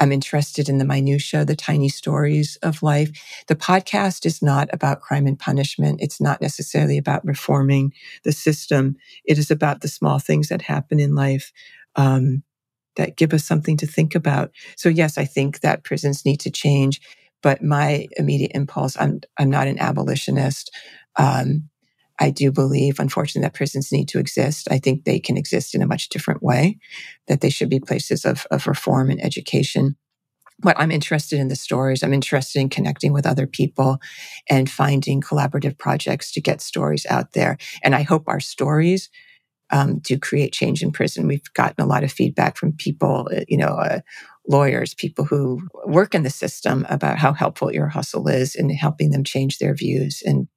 S6: I'm interested in the minutia, the tiny stories of life. The podcast is not about crime and punishment. It's not necessarily about reforming the system. It is about the small things that happen in life that give us something to think about. So yes, I think that prisons need to change, but my immediate impulse, I'm not an abolitionist. I do believe, unfortunately, that prisons need to exist. I think they can exist in a much different way, that they should be places of reform and education. But I'm interested in the stories. I'm interested in connecting with other people and finding collaborative projects to get stories out there. And I hope our stories do create change in prison. We've gotten a lot of feedback from people, lawyers, people who work in the system, about how helpful Ear Hustle is in helping them change their views. And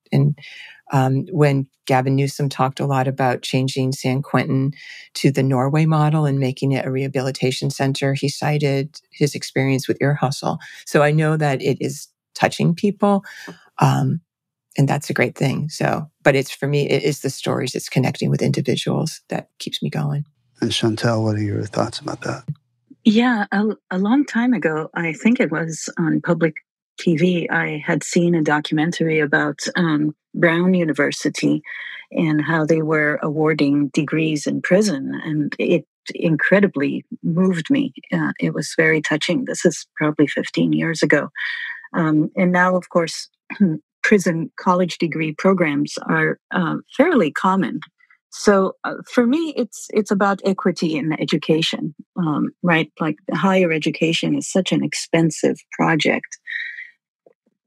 S6: when Gavin Newsom talked a lot about changing San Quentin to the Norway model and making it a rehabilitation center, he cited his experience with Ear Hustle. So I know that it is touching people, and that's a great thing. So, but for me, it is the stories, it's connecting with individuals that keeps me going.
S2: And Chantal, what are your thoughts about that?
S5: Yeah, a long time ago, I think it was on public TV, I had seen a documentary about Brown University and how they were awarding degrees in prison. And it incredibly moved me. It was very touching. This is probably 15 years ago. And now, of course, prison college degree programs are fairly common. So for me, it's about equity in education, right? Like higher education is such an expensive project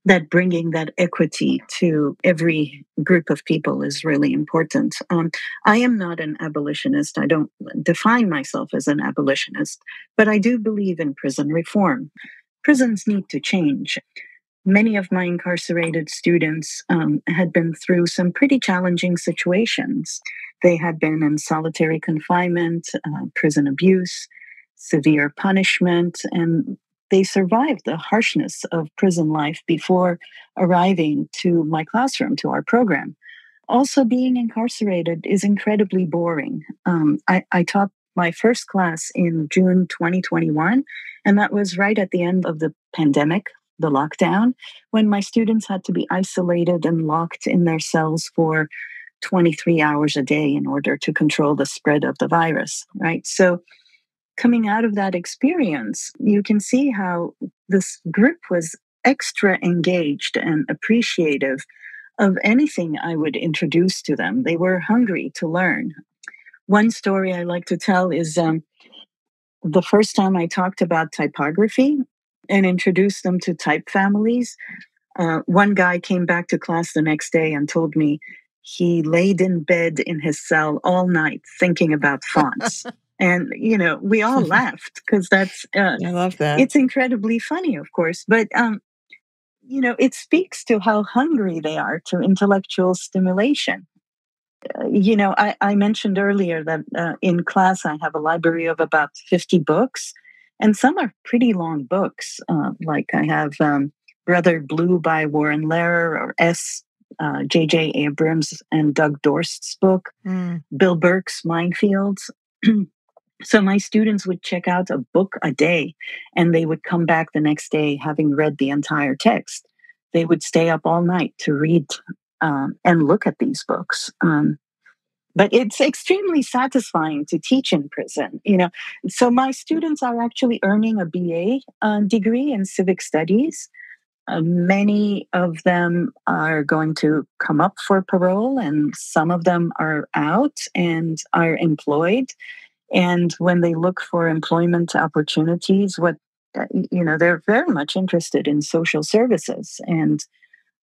S5: that bringing that equity to every group of people is really important. I am not an abolitionist. I don't define myself as an abolitionist, but I do believe in prison reform. Prisons need to change. Many of my incarcerated students had been through some pretty challenging situations. They had been in solitary confinement, prison abuse, severe punishment, and they survived the harshness of prison life before arriving to my classroom, to our program. Also, being incarcerated is incredibly boring. I taught my first class in June 2021, and that was right at the end of the pandemic, the lockdown, when my students had to be isolated and locked in their cells for 23 hours a day in order to control the spread of the virus, right? So, coming out of that experience, you can see how this group was extra engaged and appreciative of anything I would introduce to them. They were hungry to learn. One story I like to tell is the first time I talked about typography and introduced them to type families. One guy came back to class the next day and told me he laid in bed in his cell all night thinking about fonts. And, we all laughed because
S6: I love that.
S5: it's incredibly funny, of course. But it speaks to how hungry they are to intellectual stimulation. I mentioned earlier that in class I have a library of about 50 books, and some are pretty long books. Like I have Brother Blue by Warren Lehrer, or J.J. Abrams and Doug Dorst's book, Bill Burke's Minefields. So my students would check out a book a day, and they would come back the next day having read the entire text. They would stay up all night to read and look at these books. But it's extremely satisfying to teach in prison. So my students are actually earning a BA degree in civic studies. Many of them are going to come up for parole, and some of them are out and are employed. And when they look for employment opportunities, they're very much interested in social services and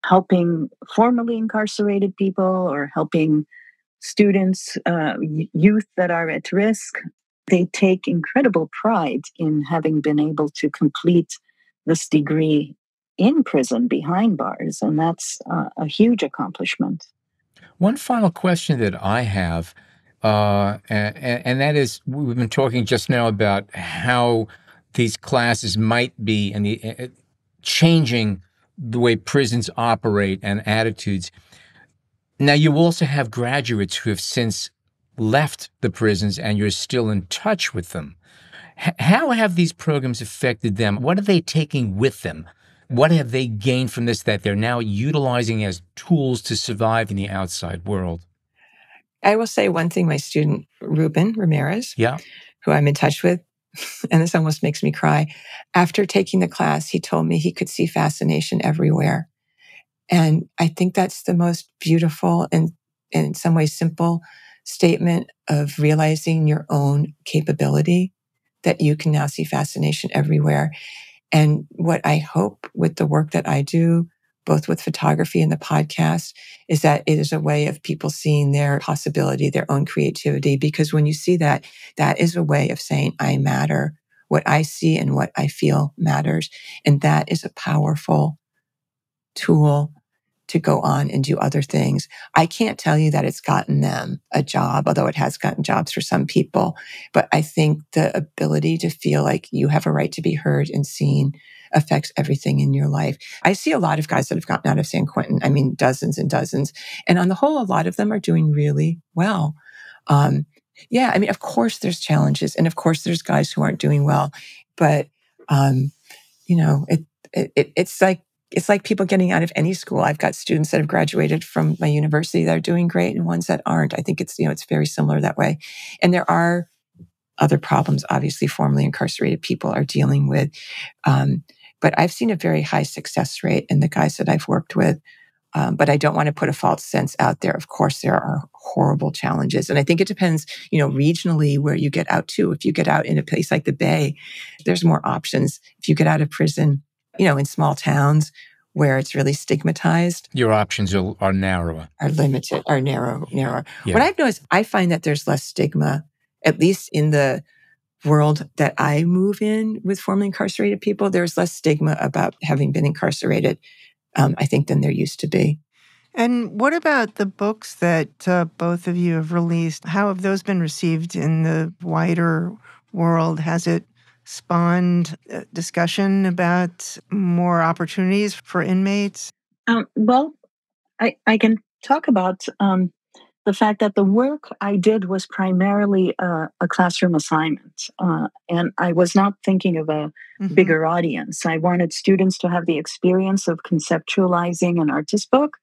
S5: helping formerly incarcerated people, or helping students, youth that are at risk. They take incredible pride in having been able to complete this degree in prison behind bars. And that's a huge accomplishment.
S3: One final question that I have, and that is, we've been talking just now about how these classes might be and the changing the way prisons operate and attitudes. Now, you also have graduates who have since left the prisons, and you're still in touch with them. How have these programs affected them? What are they taking with them? What have they gained from this that they're now utilizing as tools to survive in the outside world?
S6: I will say one thing, my student, Ruben Ramirez,
S3: Yeah,
S6: who I'm in touch with, and this almost makes me cry. After taking the class, he told me he could see fascination everywhere. And I think that's the most beautiful and in some ways simple statement of realizing your own capability, that you can now see fascination everywhere. And what I hope with the work that I do, both with photography and the podcast, is that it is a way of people seeing their possibility, their own creativity. Because when you see that, that is a way of saying, I matter. What I see and what I feel matters. And that is a powerful tool to go on and do other things. I can't tell you that it's gotten them a job, although it has gotten jobs for some people. But I think the ability to feel like you have a right to be heard and seen affects everything in your life. I see a lot of guys that have gotten out of San Quentin. I mean, dozens and dozens. And on the whole, a lot of them are doing really well. Yeah, I mean, of course there's challenges, and of course there's guys who aren't doing well, but you know, it's like people getting out of any school. I've got students that have graduated from my university that are doing great, and ones that aren't. I think it's it's very similar that way, and there are other problems. Obviously, formerly incarcerated people are dealing with, but I've seen a very high success rate in the guys that I've worked with. But I don't want to put a false sense out there. Of course, there are horrible challenges. And I think it depends, regionally where you get out to. If you get out in a place like the Bay, there's more options. If you get out of prison, in small towns where it's really stigmatized.
S3: Your options are narrower.
S6: Are limited, are narrower.
S3: Yeah.
S6: What I've noticed, I find that there's less stigma, at least in the world that I move in with formerly incarcerated people. There's less stigma about having been incarcerated, I think, than there used to be.
S4: And what about the books that both of you have released? How have those been received in the wider world? Has it spawned discussion about more opportunities for inmates?
S5: Well, I can talk about the fact that the work I did was primarily a classroom assignment. And I was not thinking of a bigger audience. I wanted students to have the experience of conceptualizing an artist book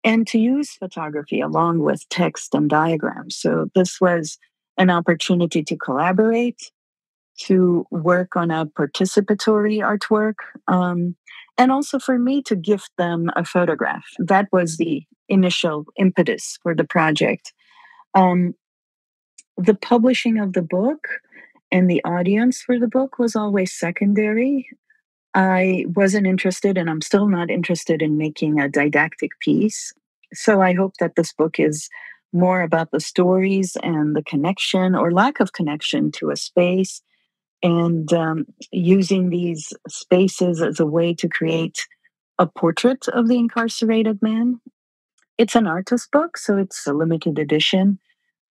S5: and to use photography along with text and diagrams. So this was an opportunity to collaborate, to work on a participatory artwork, and also for me to gift them a photograph. That was the initial impetus for the project. Um, the publishing of the book and the audience for the book was always secondary. I wasn't interested, and I'm still not interested in making a didactic piece. So I hope that this book is more about the stories and the connection or lack of connection to a space, and using these spaces as a way to create a portrait of the incarcerated man. It's an artist book, so it's a limited edition.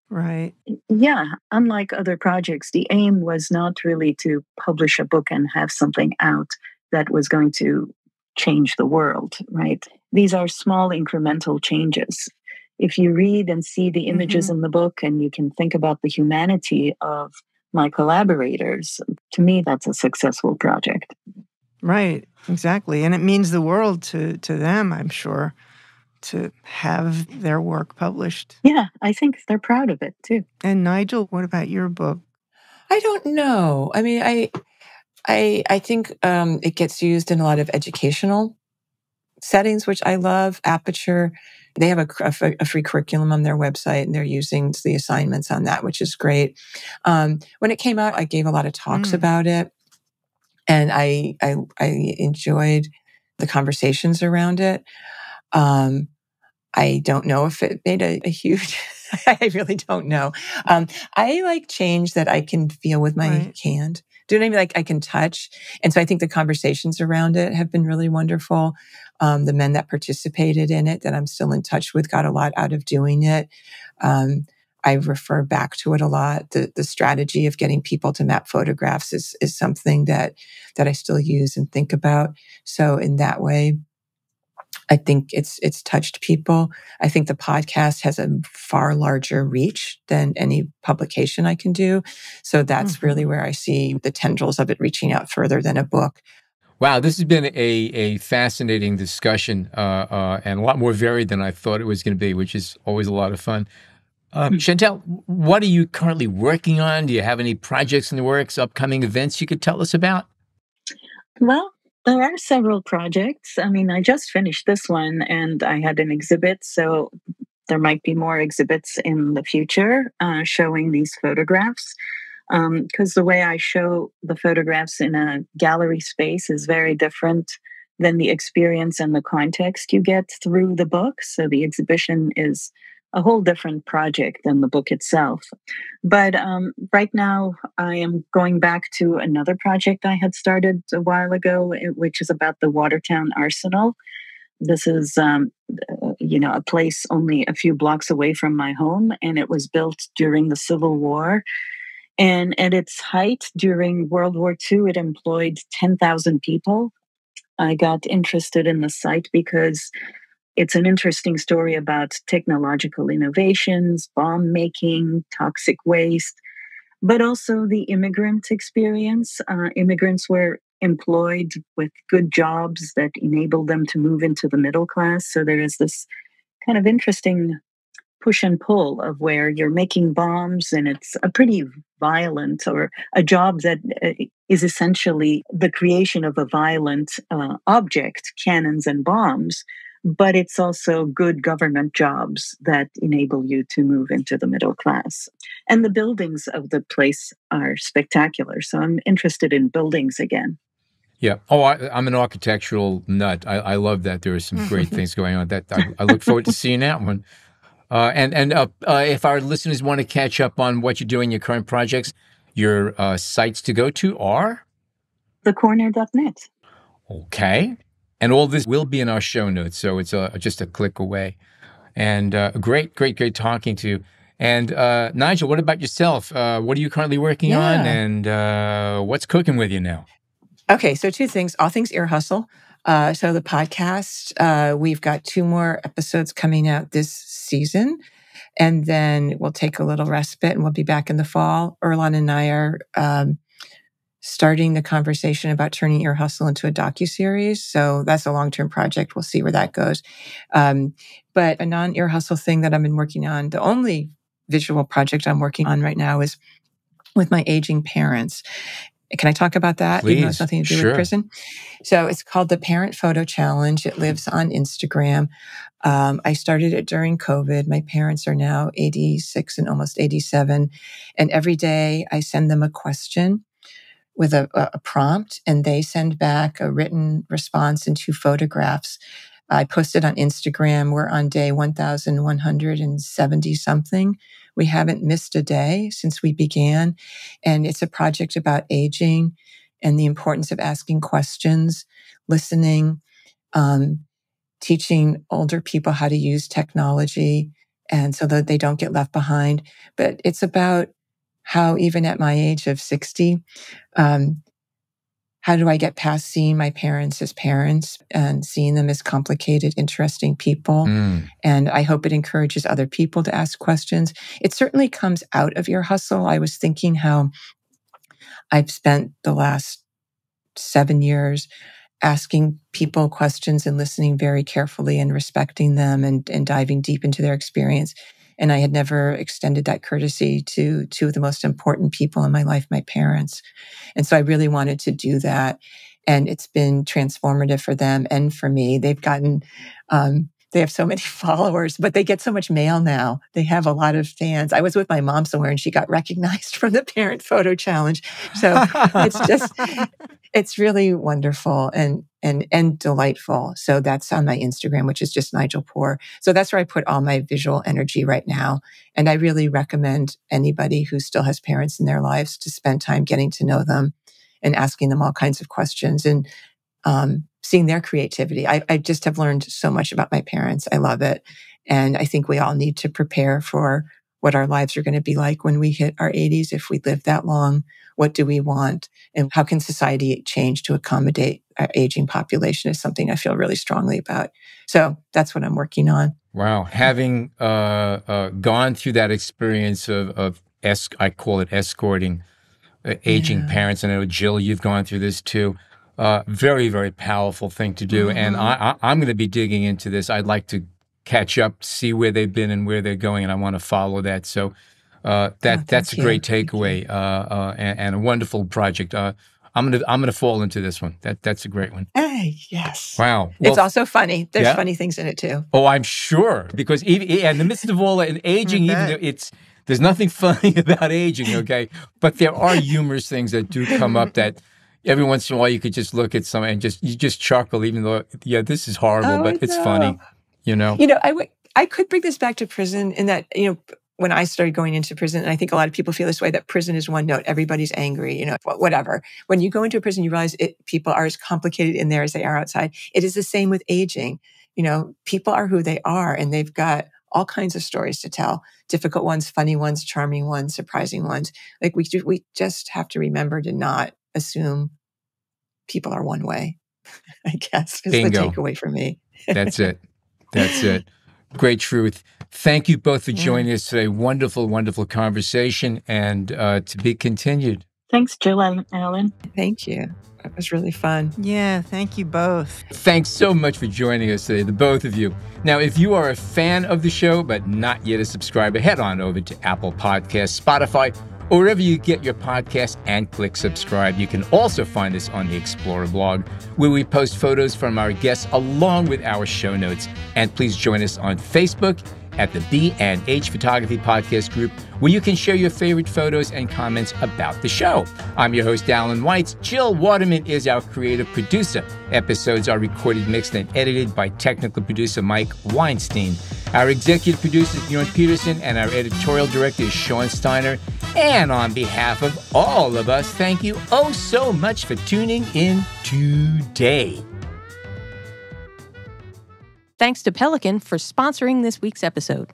S4: Right.
S5: Yeah, unlike other projects, the aim was not really to publish a book and have something out that was going to change the world, right? These are small incremental changes. If you read and see the images in the book and you can think about the humanity of my collaborators, to me, that's a successful project.
S4: Right, exactly. And it means the world to them, I'm sure, to have their work published.
S5: Yeah, I think they're proud of it too.
S4: And Nigel, what about your book?
S6: I don't know. I mean, I think it gets used in a lot of educational settings, which I love. Aperture, they have a free curriculum on their website, and they're using the assignments on that, which is great. When it came out, I gave a lot of talks about it, and I enjoyed the conversations around it. I don't know if it made a huge, I really don't know. I like change that I can feel with my hand. Do you know what I mean? Like I can touch. And so I think the conversations around it have been really wonderful. The men that participated in it that I'm still in touch with got a lot out of doing it. I refer back to it a lot. The strategy of getting people to map photographs is something that I still use and think about. So in that way, I think it's touched people. I think the podcast has a far larger reach than any publication I can do. So that's really where I see the tendrils of it reaching out further than a book.
S3: Wow, this has been a fascinating discussion and a lot more varied than I thought it was going to be, which is always a lot of fun. Chantal, what are you currently working on? Do you have any projects in the works, upcoming events you could tell us about?
S5: Well, there are several projects. I mean, I just finished this one and I had an exhibit, so there might be more exhibits in the future showing these photographs. Because the way I show the photographs in a gallery space is very different than the experience and the context you get through the book. So the exhibition is a whole different project than the book itself. But right now, I am going back to another project I had started a while ago, which is about the Watertown Arsenal. This is, a place only a few blocks away from my home, and it was built during the Civil War. And at its height during World War II, it employed 10,000 people. I got interested in the site because It's an interesting story about technological innovations, bomb making, toxic waste, but also the immigrant experience. Immigrants were employed with good jobs that enabled them to move into the middle class. So there is this kind of interesting push and pull of where you're making bombs and it's a pretty violent or a job that is essentially the creation of a violent object, cannons and bombs, but it's also good government jobs that enable you to move into the middle class. And the buildings of the place are spectacular. So I'm interested in buildings again.
S3: Yeah. Oh, I'm an architectural nut. I love that. There are some great things going on. That I look forward to seeing that one. And if our listeners want to catch up on what you're doing, your current projects, your sites to go to are?
S5: thecorner.net.
S3: Okay. And all this will be in our show notes, so it's just a click away. And great talking to you. And Nigel, what about yourself? What are you currently working on, and what's cooking with you now?
S6: Okay, so two things, all things Ear Hustle. So the podcast, we've got 2 more episodes coming out this season, and then we'll take a little respite and we'll be back in the fall. Erlan and I are starting the conversation about turning Ear Hustle into a docuseries. So that's a long-term project. We'll see where that goes. But a non-Ear Hustle thing that I've been working on, the only visual project I'm working on right now is with my aging parents. Can I talk about that?
S3: Please.
S6: Even though it's nothing to do with prison. So it's called the Parent Photo Challenge. It lives on Instagram. I started it during COVID. My parents are now 86 and almost 87. And every day I send them a question with a prompt, and they send back a written response and 2 photographs. I posted on Instagram. We're on day 1,170 something. We haven't missed a day since we began. And it's a project about aging and the importance of asking questions, listening, teaching older people how to use technology, and so that they don't get left behind. But it's about how, even at my age of 60, how do I get past seeing my parents as parents and seeing them as complicated, interesting people? And I hope it encourages other people to ask questions. It certainly comes out of Ear Hustle. I was thinking how I've spent the last 7 years asking people questions and listening very carefully and respecting them and diving deep into their experience. And I had never extended that courtesy to 2 of the most important people in my life, my parents. And so I really wanted to do that. And it's been transformative for them and for me. They've gotten, they have so many followers, but they get so much mail now. They have a lot of fans. I was with my mom somewhere and she got recognized from the Parent Photo Challenge. So it's really wonderful and delightful. So that's on my Instagram, which is just Nigel Poor. So that's where I put all my visual energy right now. And I really recommend anybody who still has parents in their lives to spend time getting to know them and asking them all kinds of questions and seeing their creativity. I just have learned so much about my parents. I love it. And I think we all need to prepare for what our lives are going to be like when we hit our 80s. If we live that long, what do we want? And how can society change to accommodate our aging population is something I feel really strongly about. So that's what I'm working on.
S3: Wow. Having gone through that experience of I call it escorting aging parents. And I know, Jill, you've gone through this too. Very, very powerful thing to do. And I'm going to be digging into this. I'd like to catch up, see where they've been and where they're going, and I want to follow that. So that's a great takeaway and a wonderful project. I'm gonna fall into this one. That's a great one.
S6: Hey, yes.
S3: Wow.
S6: Well, it's also funny. There's funny things in it too.
S3: Oh, I'm sure, because even in the midst of all that, aging, even though there's nothing funny about aging, okay? But there are humorous things that do come up that every once in a while you could just look at something and you just chuckle, even though this is horrible, but it's funny.
S6: I could bring this back to prison in that, when I started going into prison, and I think a lot of people feel this way, that prison is one note. Everybody's angry, whatever. When you go into a prison, you realize people are as complicated in there as they are outside. It is the same with aging. People are who they are, and they've got all kinds of stories to tell. Difficult ones, funny ones, charming ones, surprising ones. Like we just have to remember to not assume people are one way, I guess, is
S3: Bingo.
S6: the takeaway for me.
S3: That's it. That's it. Great truth. Thank you both for joining us today. Wonderful, wonderful conversation, and to be continued.
S5: Thanks, Jill and Ellen.
S6: Thank you. It was really fun.
S4: Yeah, thank you both.
S3: Thanks so much for joining us today, the both of you. Now, if you are a fan of the show, but not yet a subscriber, head on over to Apple Podcasts, Spotify, or wherever you get your podcast and click subscribe. You can also find us on the Explorer blog, where we post photos from our guests along with our show notes. And please join us on Facebook at the B&H Photography Podcast Group, where you can share your favorite photos and comments about the show. I'm your host, Alan Weitz. Jill Waterman is our creative producer. Episodes are recorded, mixed, and edited by technical producer Mike Weinstein. Our executive producer is Bjorn Peterson, and our editorial director is Sean Steiner. And on behalf of all of us, thank you oh so much for tuning in today.
S1: Thanks to Pelican for sponsoring this week's episode.